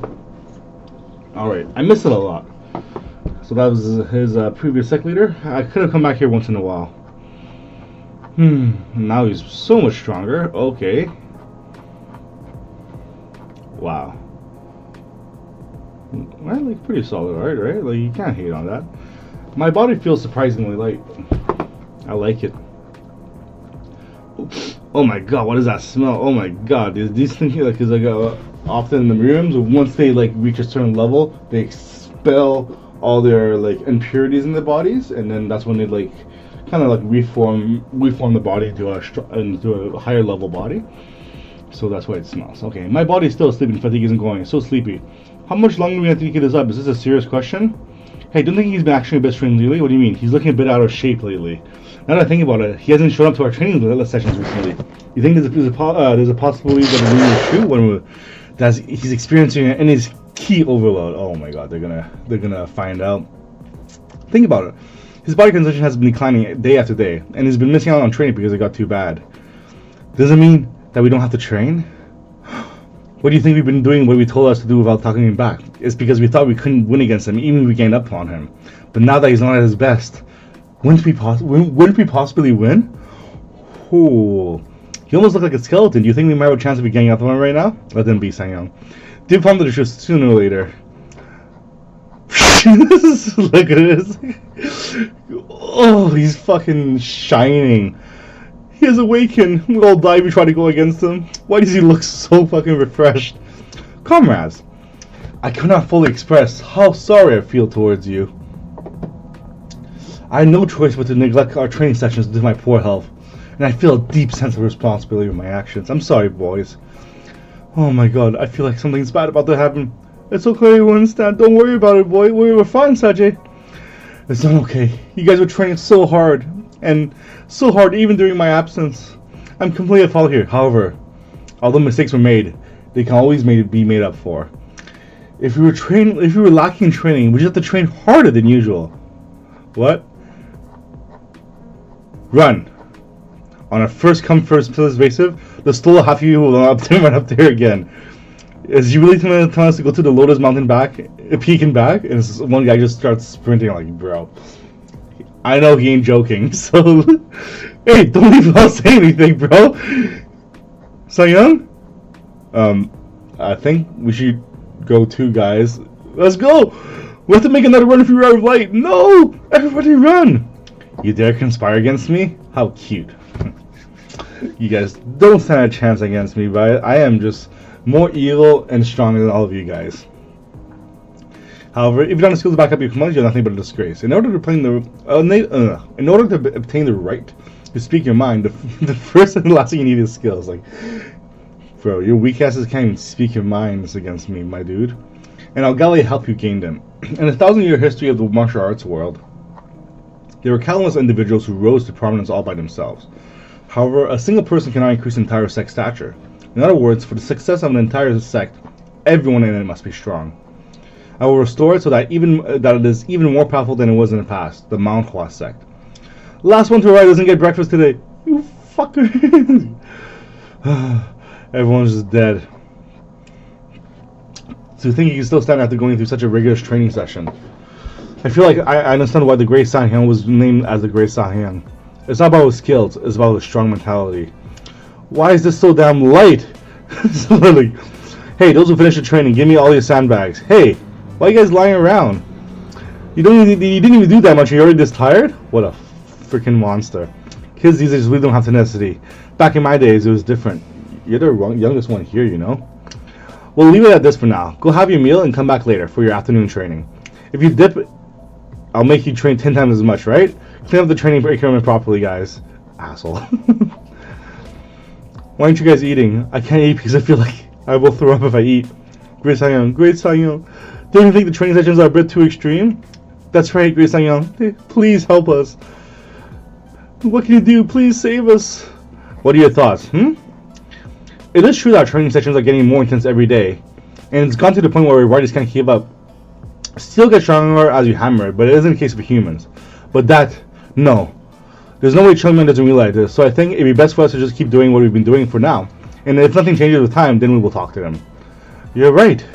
Alright, I miss it a lot. So that was his previous sec leader. I could have come back here once in a while. Now he's so much stronger. Okay. Wow. Well, like pretty solid art, right? Like you can't hate on that. My body feels surprisingly light. I like it. Oh my god, what is that smell? Oh my god, these things here, like, cause like often in the rooms, once they like reach a certain level, they expel all their like impurities in their bodies, and then that's when they like kind of like reform the body into a higher level body. So that's why it smells. Okay, my body's still sleeping. Fatigue isn't going. It's so sleepy. How much longer do we have to keep this up? Is this a serious question? Hey, don't think he's been actually a bit strained lately? What do you mean? He's looking a bit out of shape lately. Now that I think about it, he hasn't shown up to our training sessions recently. You think there's a possibility that the rumor is true? That he's experiencing any key overload? Oh my god, they're gonna find out. Think about it. His body condition has been declining day after day, and he's been missing out on training because it got too bad. Doesn't mean that we don't have to train. What do you think we've been doing what we told us to do without talking him back? It's because we thought we couldn't win against him, even if we gained up on him. But now that he's not at his best, wouldn't we possibly win? Oh, he almost looked like a skeleton. Do you think we might have a chance of getting up on him right now? Let them be, Sangyong. Did find the truth sooner or later. Look at this. Oh, he's fucking shining. He has awakened. We all die if we try to go against him. Why does he look so fucking refreshed? Comrades, I cannot fully express how sorry I feel towards you. I had no choice but to neglect our training sessions due to my poor health, and I feel a deep sense of responsibility for my actions. I'm sorry, boys. Oh my god, I feel like something's bad about to happen. It's okay, you understand. Don't worry about it, boy. We're fine, Sajay. It's not okay. You guys were training so hard, and so hard even during my absence. I'm completely at fault here. However, although mistakes were made, they can always be made up for. If we were lacking in training, we just have to train harder than usual. What? Run. On a first come first basis, the still half of you will run up there again. Is you really telling us to go to the Lotus Mountain peak and back? And one guy just starts sprinting like, bro. I know he ain't joking, so hey, don't leave without saying anything, bro. Sang-young? I think we should go too, guys. Let's go! We have to make another run if we arrive late. No! Everybody run! You dare conspire against me? How cute. You guys don't stand a chance against me, but I am just more evil and stronger than all of you guys. However, if you don't have skills to back up your commands, you're nothing but a disgrace. In order to obtain the right to speak your mind, the first and the last thing you need is skills. Like, bro, your weak asses can't even speak your minds against me, my dude. And I'll gladly help you gain them. In the 1,000-year history of the martial arts world, there were countless individuals who rose to prominence all by themselves. However, a single person cannot increase an entire sect's stature. In other words, for the success of an entire sect, everyone in it must be strong. I will restore it so that it is even more powerful than it was in the past, the Mount Hua sect. Last one to arrive doesn't get breakfast today. You fucker. Everyone's just dead. To think you can still stand after going through such a rigorous training session. I feel like I understand why the Great Sanhyang was named as the Great Sanhyang. It's not about his skills, it's about his strong mentality. Why is this so damn light? Literally. Hey, those who finished the training, give me all your sandbags. Hey, why are you guys lying around? You didn't even do that much and you're already this tired? What a freaking monster. Kids these days really don't have tenacity. Back in my days, it was different. You're the youngest one here, you know? We'll leave it at this for now. Go have your meal and come back later for your afternoon training. If you dip, I'll make you train 10 times as much, right? Clean up the training equipment properly, guys. Asshole. Why aren't you guys eating? I can't eat because I feel like I will throw up if I eat. Great Sangyong, Great Sangyong. Don't you think the training sessions are a bit too extreme? That's right, Great Sangyong. Please help us. What can you do? Please save us. What are your thoughts? It is true that our training sessions are getting more intense every day, and it's gone to the point where we just can't keep up. Still get stronger as you hammer it, but it isn't the case with humans. But no. There's no way Chungmyeon doesn't realize this, so I think it'd be best for us to just keep doing what we've been doing for now. And if nothing changes with time, then we will talk to him. You're right.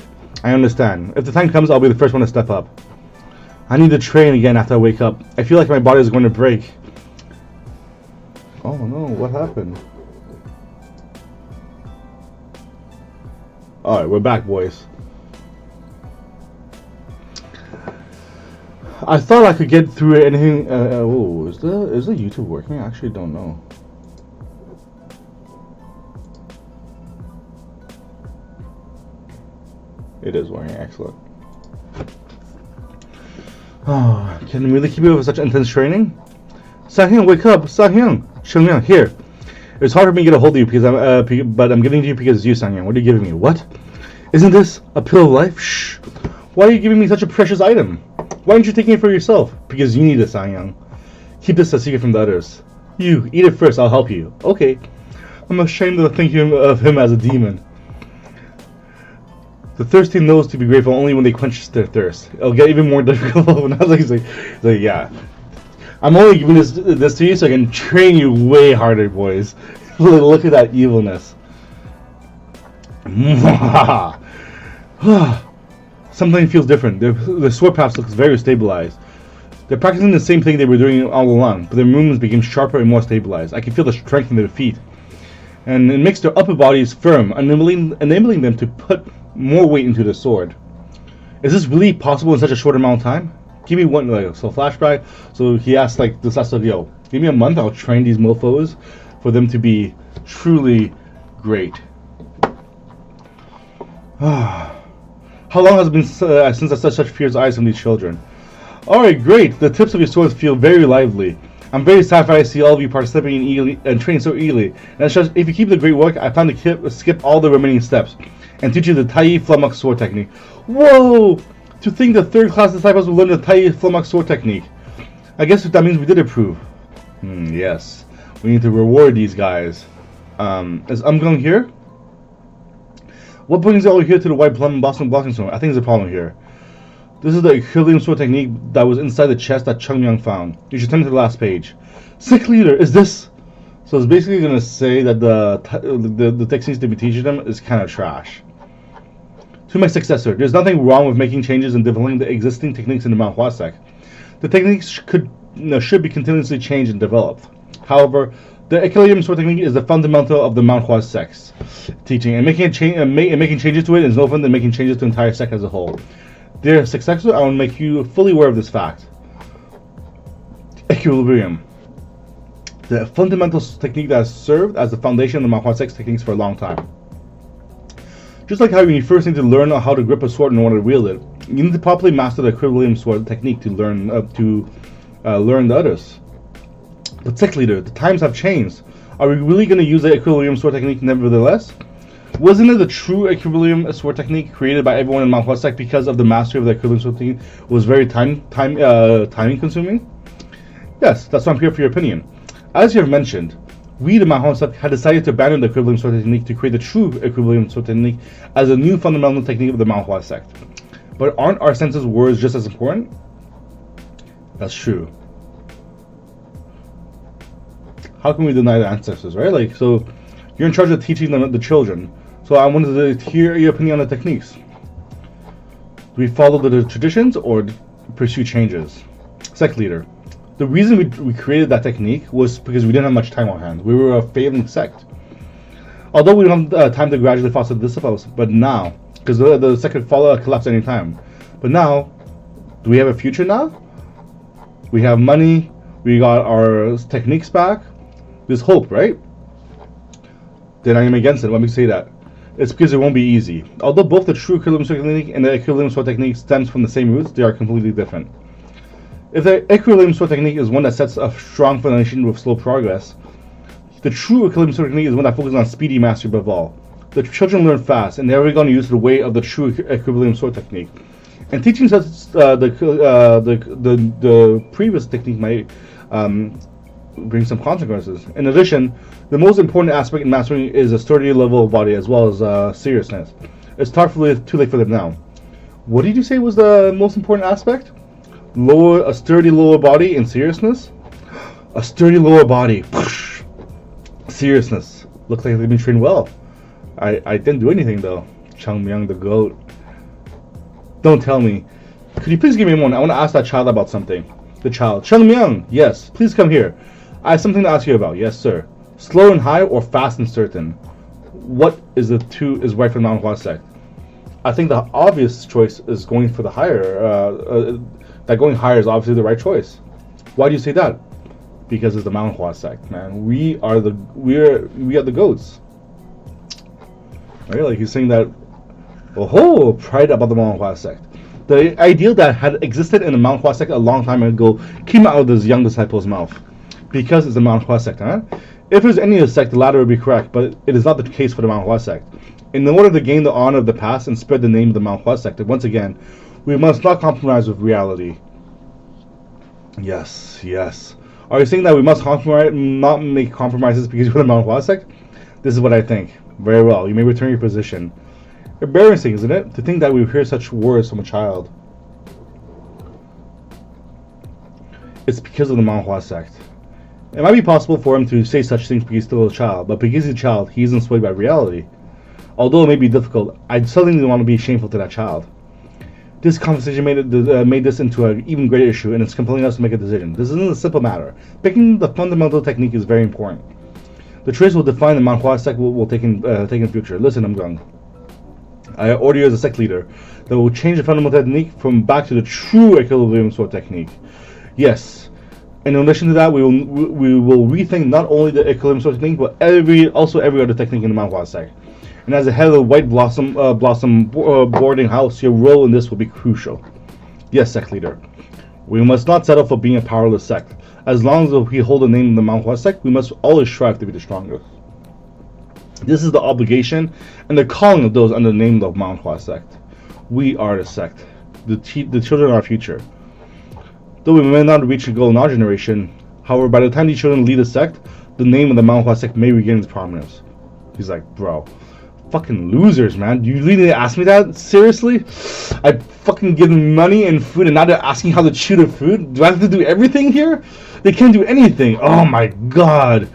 I understand. If the time comes, I'll be the first one to step up. I need to train again after I wake up. I feel like my body is going to break. Oh no, what happened? Alright, we're back, boys. I thought I could get through anything. Oh, is the YouTube working? I actually don't know. It is working. Excellent. Oh, can we really keep it with such intense training? Sang-hyun, wake up! Sang-hyun! Chungmyeon, here. It's hard for me to get a hold of you because but I'm giving it to you because it's you, Sang-hyun. What are you giving me? What? Isn't this a pill of life? Shh. Why are you giving me such a precious item? Why aren't you taking it for yourself? Because you need it, Sang-hyun. Keep this a secret from the others. You, eat it first, I'll help you. Okay. I'm ashamed of thinking of him as a demon. The thirsty knows to be grateful only when they quench their thirst. It'll get even more difficult when I was like, yeah. I'm only giving this to you so I can train you way harder, boys. Look at that evilness. Something feels different. The sword path looks very stabilized. They're practicing the same thing they were doing all along, but their movements became sharper and more stabilized. I can feel the strength in their feet. And it makes their upper bodies firm, enabling them to put more weight into the sword. Is this really possible in such a short amount of time? Give me one, so flashback. So he asked this last yo, give me a month, I'll train these mofos for them to be truly great. How long has it been since I saw such fierce eyes from these children? Alright, great. The tips of your swords feel very lively. I'm very satisfied to see all of you participating eagerly and training so eagerly. And it's just, if you keep the great work, I plan to skip all the remaining steps and teach you the Tai Flummox sword technique. Whoa! To think the third class disciples will learn the Tai Flummox sword technique. I guess that means we did improve. Yes. We need to reward these guys. Is Umgung here? What brings you all here to the White Plum Blossom Stone? I think there's a problem here. This is the equilibrium sword technique that was inside the chest that Chungmyeon found. You should turn to the last page. Sick leader, is this? So it's basically going to say that the techniques to be teaching them is kind of trash. To my successor, there's nothing wrong with making changes and developing the existing techniques in the manhwa sect. The techniques should be continuously changed and developed. However, the equilibrium sword technique is the fundamental of the manhwa sect's teaching, and making changes to it is no different than making changes to the entire sect as a whole. Dear successor, I will make you fully aware of this fact. Equilibrium. The fundamental technique that has served as the foundation of the manhwa sect's techniques for a long time. Just like how you first need to learn how to grip a sword in order to wield it, you need to properly master the equilibrium sword technique to learn the others. But Sect Leader, the times have changed. Are we really going to use the equilibrium sword technique nevertheless? Wasn't it the true equilibrium sword technique created by everyone in manhwa sect because of the mastery of the equilibrium sword technique was very time consuming? Yes, that's why I'm here for your opinion. As you have mentioned, we, the manhwa sect, had decided to abandon the equilibrium sword technique to create the true equilibrium sword technique as a new fundamental technique of the manhwa sect. But aren't our senses words just as important? That's true. How can we deny the ancestors, right? So you're in charge of teaching them the children. So I wanted to hear your opinion on the techniques. Do we follow the traditions or pursue changes? Sect Leader. The reason we created that technique was because we didn't have much time on hand. We were a failing sect. Although we don't have time to gradually foster the disciples, but now, because the sect could collapse any time. But now, do we have a future now? We have money, we got our techniques back. There's hope, right? Then I am against it. Let me say that. It's because it won't be easy. Although both the true equilibrium sword technique and the equilibrium sword technique stems from the same roots, they are completely different. If the equilibrium sword technique is one that sets a strong foundation with slow progress, the true equilibrium sword technique is one that focuses on speedy mastery above all. The children learn fast, and they're really going to use the way of the true equilibrium sword technique. And teaching such the previous technique might bring some consequences. In addition, the most important aspect in mastering is a sturdy level of body as well as seriousness. It's too late for them now. What did you say was the most important aspect? A sturdy lower body and seriousness? A sturdy lower body. Seriousness. Looks like they've been trained well. I didn't do anything though. Chang Myung the goat. Don't tell me. Could you please give me a moment? I want to ask that child about something. The child. Chang Myung. Yes. Please come here. I have something to ask you about. Yes, sir. Slow and high or fast and certain? What is the two is right for the Manhua sect? I think the obvious choice is going for the higher. That going higher is obviously the right choice. Why do you say that? Because it's the Manhua sect, man. We are the goats. Right? Like he's saying that. Oh, pride about the Manhua sect. The ideal that had existed in the Manhua sect a long time ago came out of this young disciple's mouth. Because it's the Manhua sect, huh? If there's any other sect, the latter would be correct, but it is not the case for the Manhua sect. In order to gain the honor of the past and spread the name of the Manhua sect, once again, we must not compromise with reality. Yes, yes. Are you saying that we must not make compromises because we're the Manhua sect? This is what I think. Very well. You may return your position. Embarrassing, isn't it, to think that we hear such words from a child? It's because of the Manhua sect. It might be possible for him to say such things because he's still a child, but because he's a child, he isn't swayed by reality. Although it may be difficult, I suddenly don't want to be shameful to that child. This conversation made this into an even greater issue, and it's compelling us to make a decision. This isn't a simple matter. Picking the fundamental technique is very important. The choice will define the Manhua sect will take in future. Listen, Umgang. I order you as a sect leader that will change the fundamental technique from back to the true equilibrium sword technique. Yes. In addition to that, we will rethink not only the equilibrium sword technique, but every other technique in the Manhua sect. And as the head of the White Blossom boarding house, your role in this will be crucial. Yes, sect leader. We must not settle for being a powerless sect. As long as we hold the name of the Manhua sect, we must always strive to be the strongest. This is the obligation and the calling of those under the name of the Manhua sect. We are the sect. The children are our future. Though we may not reach a goal in our generation, however, by the time these children lead the sect, the name of the Manhua sect may regain its prominence. He's like, bro, fucking losers, man. You really ask me that? Seriously? I fucking give them money and food, and now they're asking how to chew the food? Do I have to do everything here? They can't do anything. Oh my god.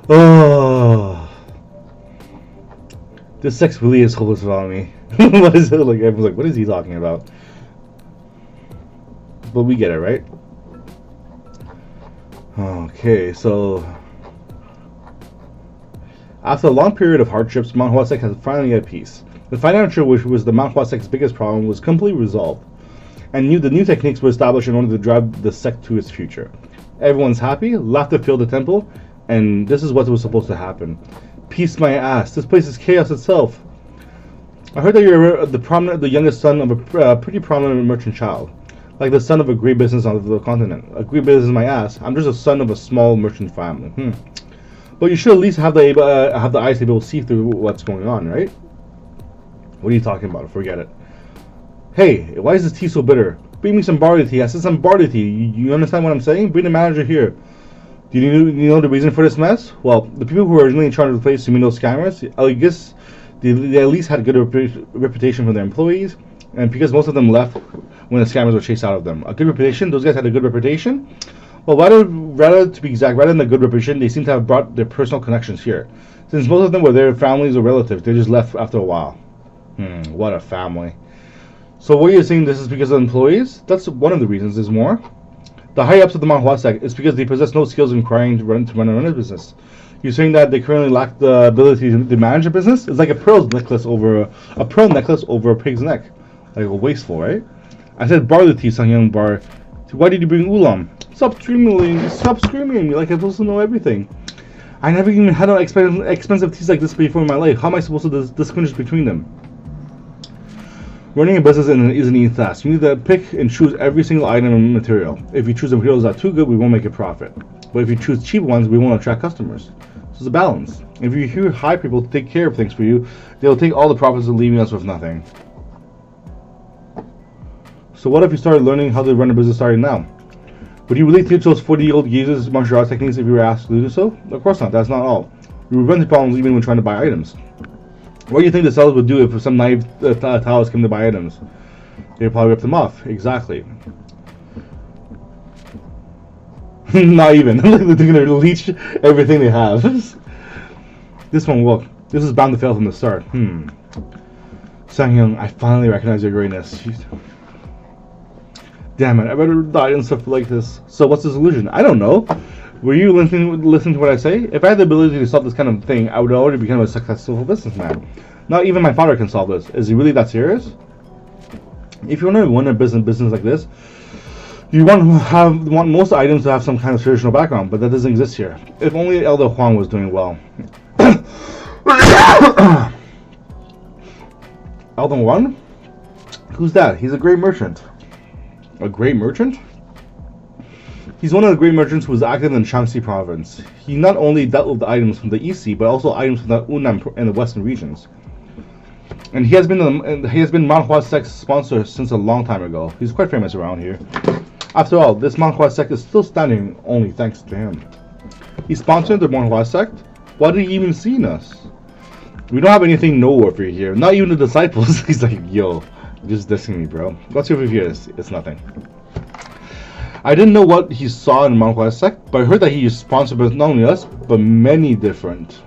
Oh. This sex really is hopeless without me. What is it? Like, everyone's like, what is he talking about? But we get it, right? Okay, so after a long period of hardships, Manhua sect has finally at peace. The financial, which was the Manhua sect's biggest problem, was completely resolved, and the new techniques were established in order to drive the sect to its future. Everyone's happy, laughter filled the temple, and this is what was supposed to happen. Peace my ass. This place is chaos itself. I heard that you're the youngest son of a pretty prominent merchant child. Like the son of a great business on the continent. A great business my ass. I'm just a son of a small merchant family. But you should at least have the eyes to be able to see through what's going on, right? What are you talking about? Forget it. Hey, why is this tea so bitter? Bring me some barley tea. I said some barley tea. You understand what I'm saying? Bring the manager here. Do you know the reason for this mess? Well, the people who were originally in charge of the place, those scammers, I guess they at least had a good reputation from their employees, and because most of them left when the scammers were chased out of them. A good reputation? Those guys had a good reputation? Well, rather to be exact, rather than a good reputation, they seem to have brought their personal connections here. Since most of them were their families or relatives, they just left after a while. What a family. So what you're saying, this is because of employees? That's one of the reasons. There's more. The high-ups of the Manhua sect is because they possess no skills in trying to run a business. You're saying that they currently lack the ability to manage a business? It's like a pearl necklace over a pig's neck. Like wasteful, right? I said barley tea, Sangyang Bar. Why did you bring ulam? Stop screaming at me like I'm supposed to know everything. I never even had an expensive teas like this before in my life. How am I supposed to distinguish between them? Running a business isn't an easy task. You need to pick and choose every single item and material. If you choose the materials that are too good, we won't make a profit. But if you choose cheap ones, we won't attract customers. So it's a balance. If you hear hire people to take care of things for you, they'll take all the profits and leaving us with nothing. So what if you started learning how to run a business starting now? Would you really teach those 40-year-old geezers martial arts techniques if you were asked to do so? Of course not. That's not all. We would run into problems even when trying to buy items. What do you think the sellers would do if some naive Taoists came to buy items? They'd probably rip them off. Exactly. Not even. They're gonna leech everything they have. This one, look. This is bound to fail from the start. Sang-young, I finally recognize your greatness. Jeez. Damn it, I better die and stuff like this. So what's the solution? I don't know. Were you listening to what I say? If I had the ability to solve this kind of thing, I would already become a successful businessman. Not even my father can solve this. Is he really that serious? If you want to run a business like this, you want most items to have some kind of traditional background, but that doesn't exist here. If only Elder Huang was doing well. Elder Huang? Who's that? He's a great merchant. A great merchant? He's one of the great merchants who was active in Shaanxi province. He not only dealt with the items from the East Sea, but also items from the Yunnan and the western regions. And he has been Manhua Sect's sponsor since a long time ago. He's quite famous around here. After all, this Manhua Sect is still standing only thanks to him. He sponsored the Manhua Sect? Why did he even see us? We don't have anything no warfare here. Not even the disciples. He's like, yo, you're just dissing me, bro. What's your review? It's nothing. I didn't know what he saw in Manhua Sect, but I heard that he sponsored not only us, but many different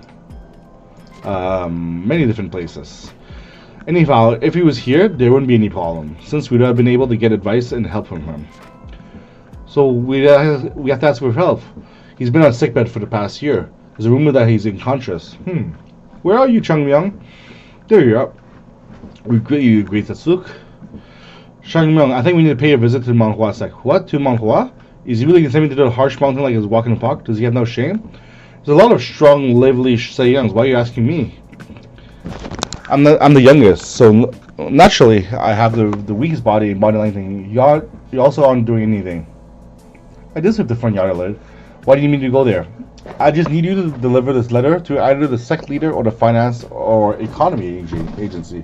places. Anyhow, if he was here, there wouldn't be any problem, since we'd have been able to get advice and help from him. So we have to ask for help. He's been on sickbed for the past year. There's a rumor that he's unconscious. Where are you, Changmyong? There you are. We greet you, great Tatsuk. Changmyong, I think we need to pay a visit to Manhua Sect. What? To Manhua? Is he really going to send me to the harsh mountain like he's walking the park? Does he have no shame? There's a lot of strong, lively Saiyans. Why are you asking me? I'm the youngest, so naturally I have the weakest body length. You also aren't doing anything. I just have the front yard alert. Why do you need to go there? I just need you to deliver this letter to either the sect leader or the finance or economy agency.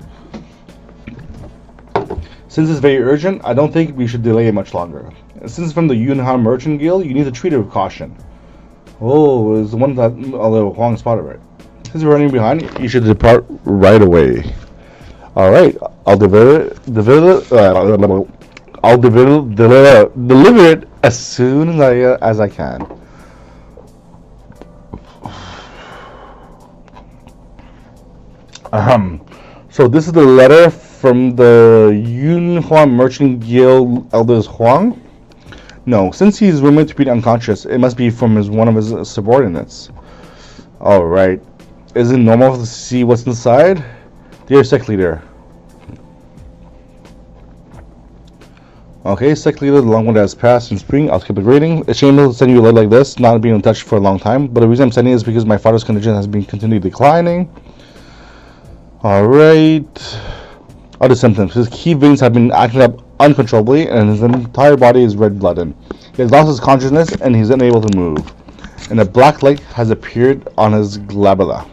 Since it's very urgent, I don't think we should delay it much longer. Since it's from the Yunhan Merchant Guild, you need to treat it with caution. Oh, it's the one that Huang spotted, right? Since we're running behind, you should depart right away. Alright, I'll deliver it as soon as I can. So this is the letter from the Yunhan Merchant Guild Elders Huang? No, since he's rumored to be unconscious, it must be from one of his subordinates. Alright. Is it normal to see what's inside? Dear Sect Leader. Okay, Sect Leader, the long one that has passed in spring, I'll skip the reading. It's shameful to send you a letter like this, not being in touch for a long time, but the reason I'm sending it is because my father's condition has been continually declining. Alright. Other symptoms. His key veins have been acting up uncontrollably, and his entire body is red-blooded. He has lost his consciousness, and he's unable to move. And a black light has appeared on his glabella.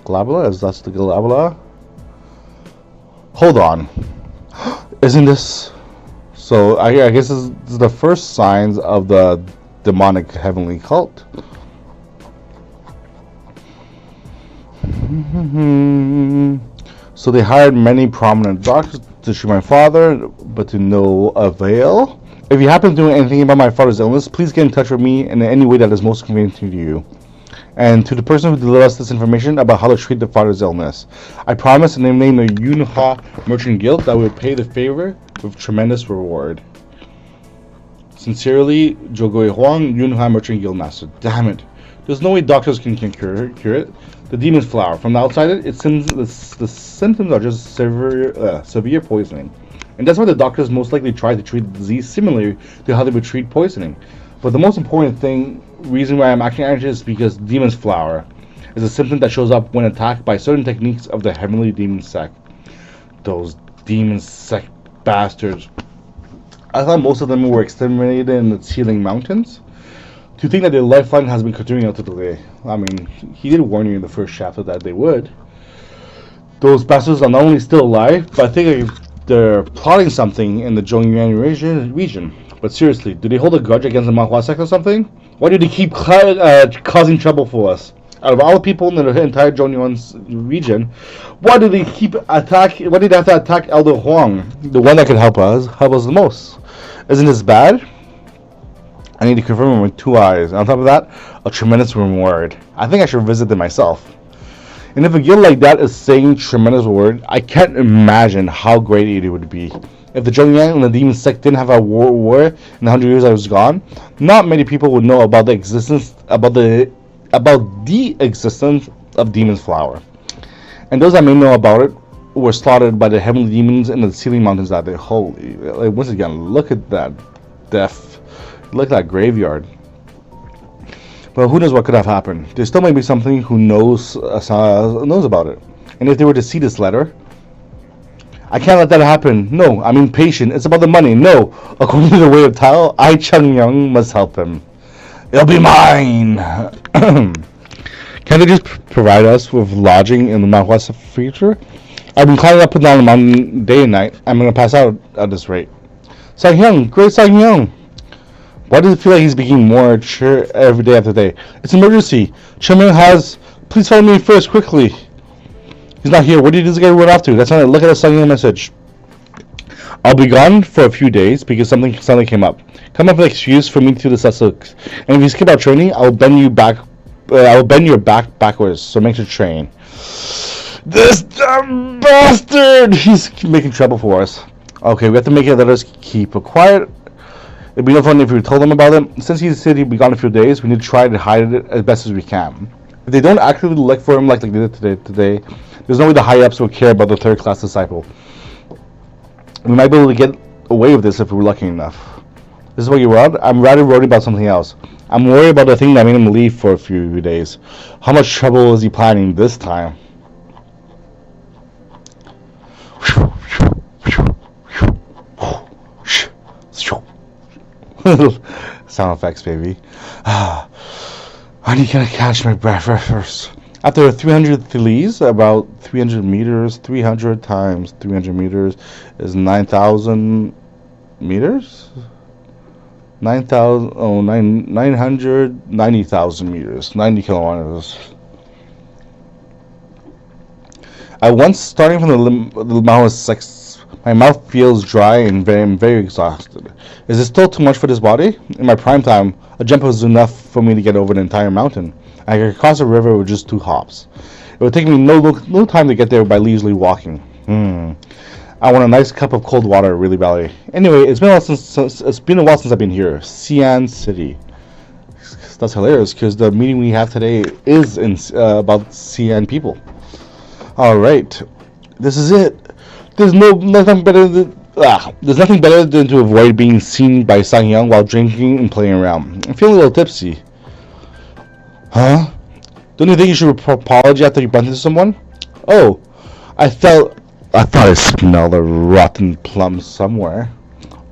Glabella? Is that the glabella? Hold on. Isn't this... So, I guess this is the first signs of the demonic heavenly cult. So they hired many prominent doctors to treat my father, but to no avail. If you happen to know anything about my father's illness, please get in touch with me in any way that is most convenient to you. And to the person who delivered us this information about how to treat the father's illness, I promise in the name of the Yunhan Merchant Guild that we will pay the favor with tremendous reward. Sincerely, Jogoi Huang, Yunhan Merchant Guild Master. Damn it. There's no way doctors can cure it. The demon's flower. From the outside, the symptoms are just severe poisoning. And that's why the doctors most likely try to treat the disease similarly to how they would treat poisoning. But the most important reason why I'm acting anxious is because demon's flower is a symptom that shows up when attacked by certain techniques of the heavenly demon sect. Those demon sect bastards. I thought most of them were exterminated in the Healing Mountains. To think that their lifeline has been continuing out to today. I mean, he did warn you in the first chapter that they would. Those bastards are not only still alive, but I think they're plotting something in the Zhongyuan region. But seriously, do they hold a grudge against the Manhua Sect or something? Why do they keep causing trouble for us? Out of all the people in the entire Zhongyuan region, why do they have to attack Elder Huang, the one that can help us the most? Isn't this bad? I need to confirm it with 2 eyes. And on top of that, a tremendous reward. I think I should visit it myself. And if a guild like that is saying tremendous reward, I can't imagine how great it would be. If the Zhongyang and the demon sect didn't have a war in the 100 years I was gone, not many people would know about the existence about the existence of Demon's Flower. And those that may know about it were slaughtered by the heavenly demons in the ceiling mountains that day. Holy, like, once again, look at that death. Look at that graveyard. But who knows what could have happened? There still may be something who knows about it. And if they were to see this letter, I can't let that happen. No, I'm impatient. It's about the money. No, according to the way of Tao, I, Cheng Young, must help him. It'll be mine. Can't they just provide us with lodging in the Manhua future? I've been climbing up and down the mountain day and night. I'm gonna pass out at this rate. Sang Hyung, great Sang Hyung. Why does it feel like he's becoming more mature every day after day? It's an emergency. Chen Ming has. Please follow me first, quickly. He's not here. Where did this guy run off to? That's not it. Look at the Sang Hyung message. I'll be gone for a few days because something suddenly came up. Come up with an excuse for me to the Sussex. And if you skip our training, I'll bend you back. I'll bend your back backwards. So make sure to train. This damn bastard! He's making trouble for us. Okay, we have to make it. Let us keep quiet. It'd be no fun if we told them about it. Since he said he'd be gone a few days, we need to try to hide it as best as we can. If they don't actively look for him like they did today, there's no way the high-ups will care about the third-class disciple. We might be able to get away with this if we're lucky enough. This is what you want? I'm rather worried about something else. I'm worried about the thing that made him leave for a few days. How much trouble is he planning this time? Sound effects, baby. I need to catch my breath first. After 300 thlees, about 300 meters, 300 times 300 meters is 9,000 meters? 990,000 meters, 90 kilometers. At once, starting from the Limao 6, my mouth feels dry and very exhausted. Is it still too much for this body? In my prime time, a jump was enough for me to get over the entire mountain. I could cross the river with just 2 hops. It would take me no time to get there by leisurely walking. I want a nice cup of cold water really badly. Anyway, it's been a while since I've been here. Xi'an City. That's hilarious because the meeting we have today is about Xi'an people. All right, this is it. There's nothing better than to avoid being seen by Sang Hyung while drinking and playing around. I'm feeling a little tipsy. Huh? Don't you think you should apologize after you bumped into someone? Oh, I thought I smelled a rotten plum somewhere.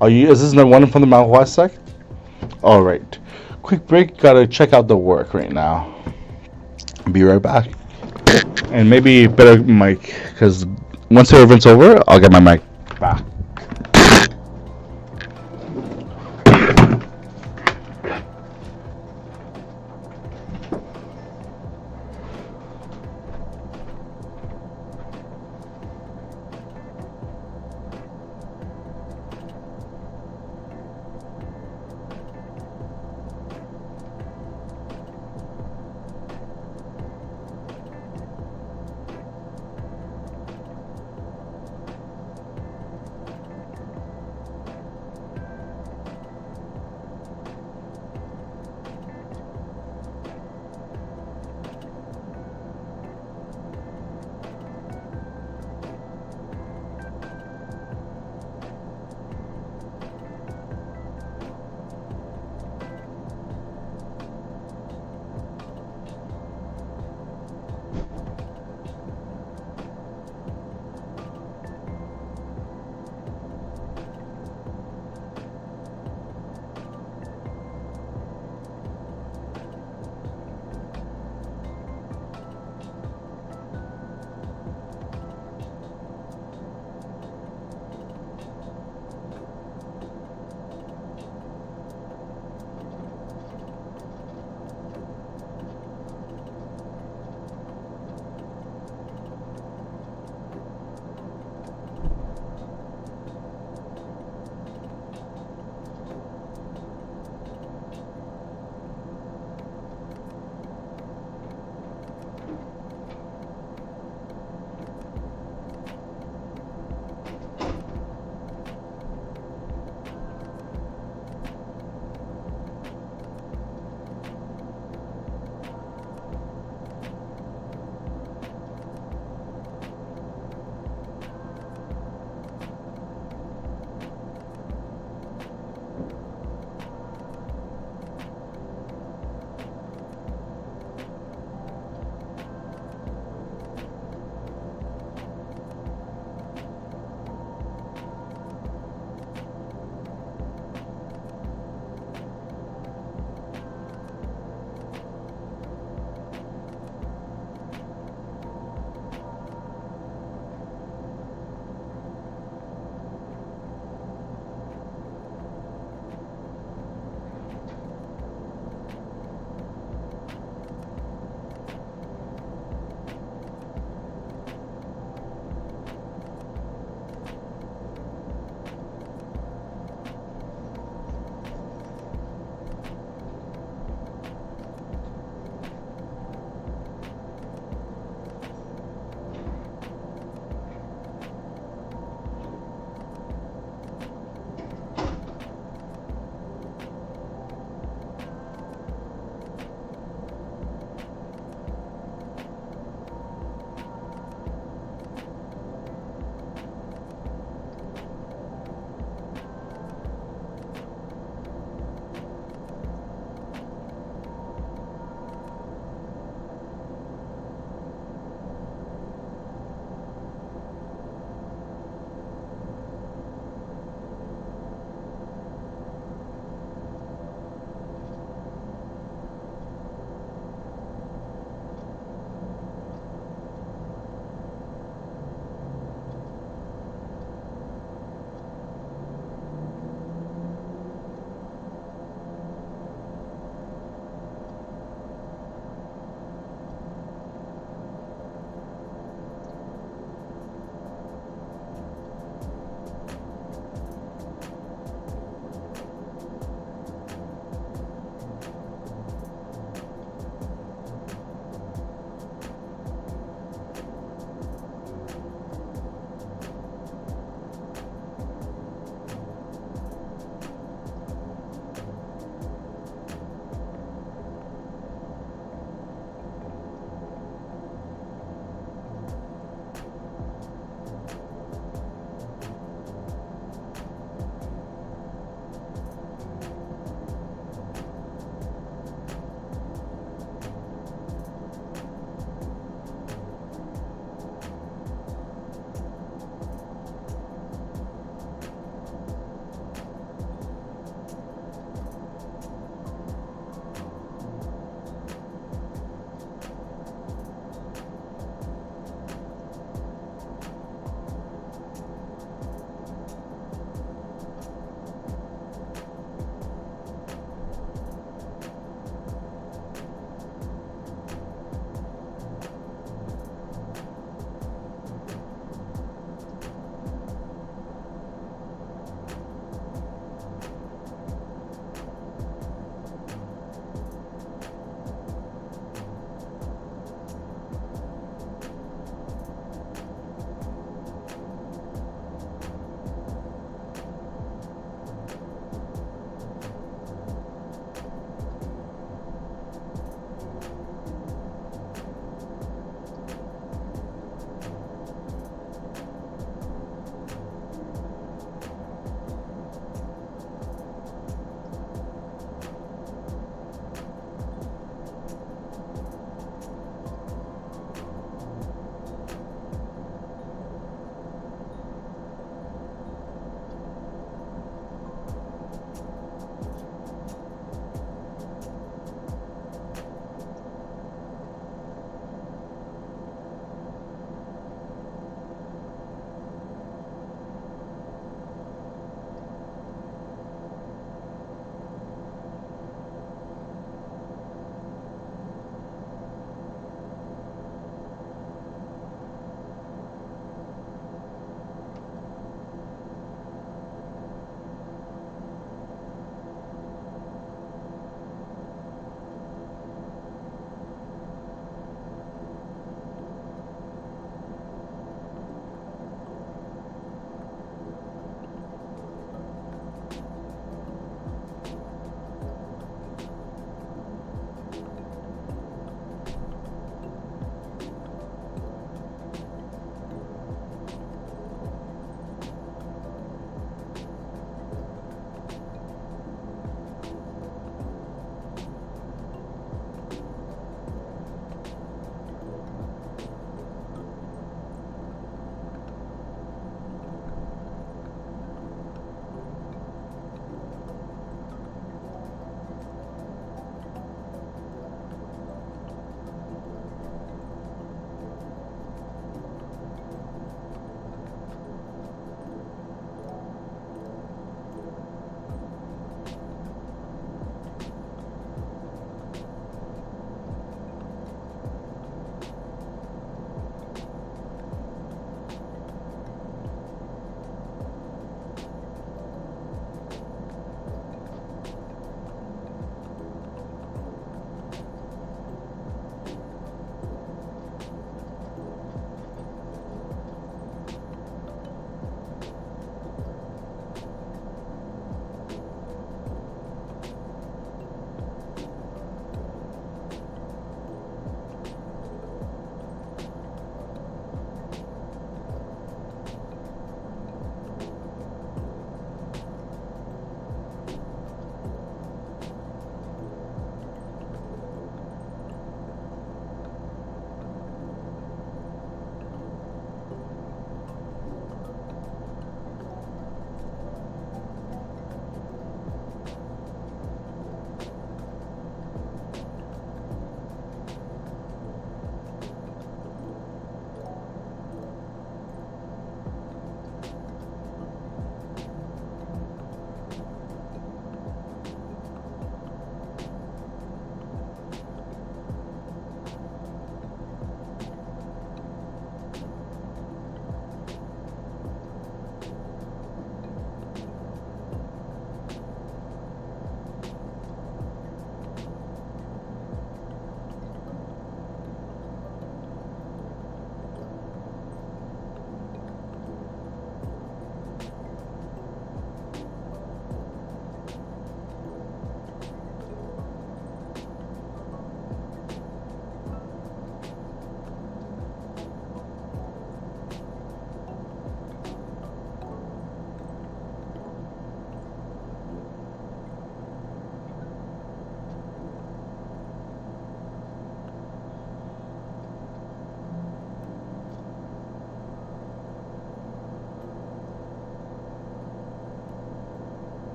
Is this the one from the Mount Hua sect? Alright. Quick break, gotta check out the work right now. Be right back. And maybe better mic, because once the event's over, I'll get my mic back.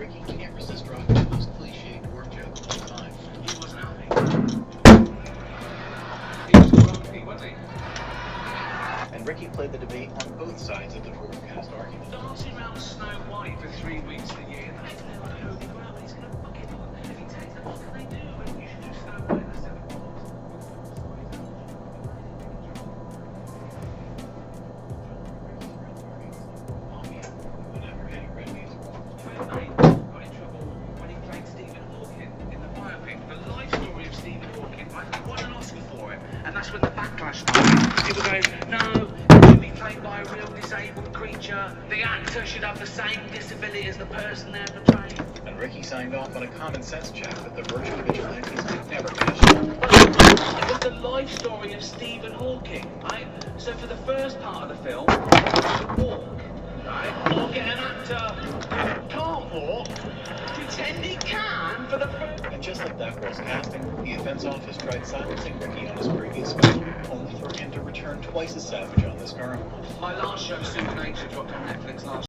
Ricky can't resist dropping the most cliched work joke of all time. He wasn't happy. He was grumpy, wasn't he? And Ricky played the debate on both sides of the broadcast argument. Dancing around Snow White for 3 weeks a year. They don't know who they were, but he's going to fuck it on. If he takes them, what can they do? And you should do Snow White instead of Whenever any red means war. got in trouble when he played Stephen Hawking in the biopic, The Life Story of Stephen Hawking. Right? He won an Oscar for it, and that's when the backlash started. People going, no, it should be played by a real disabled creature. The actor should have the same disability as the person they're portraying. And Ricky signed off on a common sense check that the virtual vigilantes could never cash. It was the life story of Stephen Hawking, right? So for the first part of the film, he walk, right? Or get an actor who can't walk, pretend he can for the first. And just like that girl's casting, the defense office tried silencing Ricky on his previous film, only for him to return twice as savage on this current one. My last show, Supernatural, dropped on Netflix last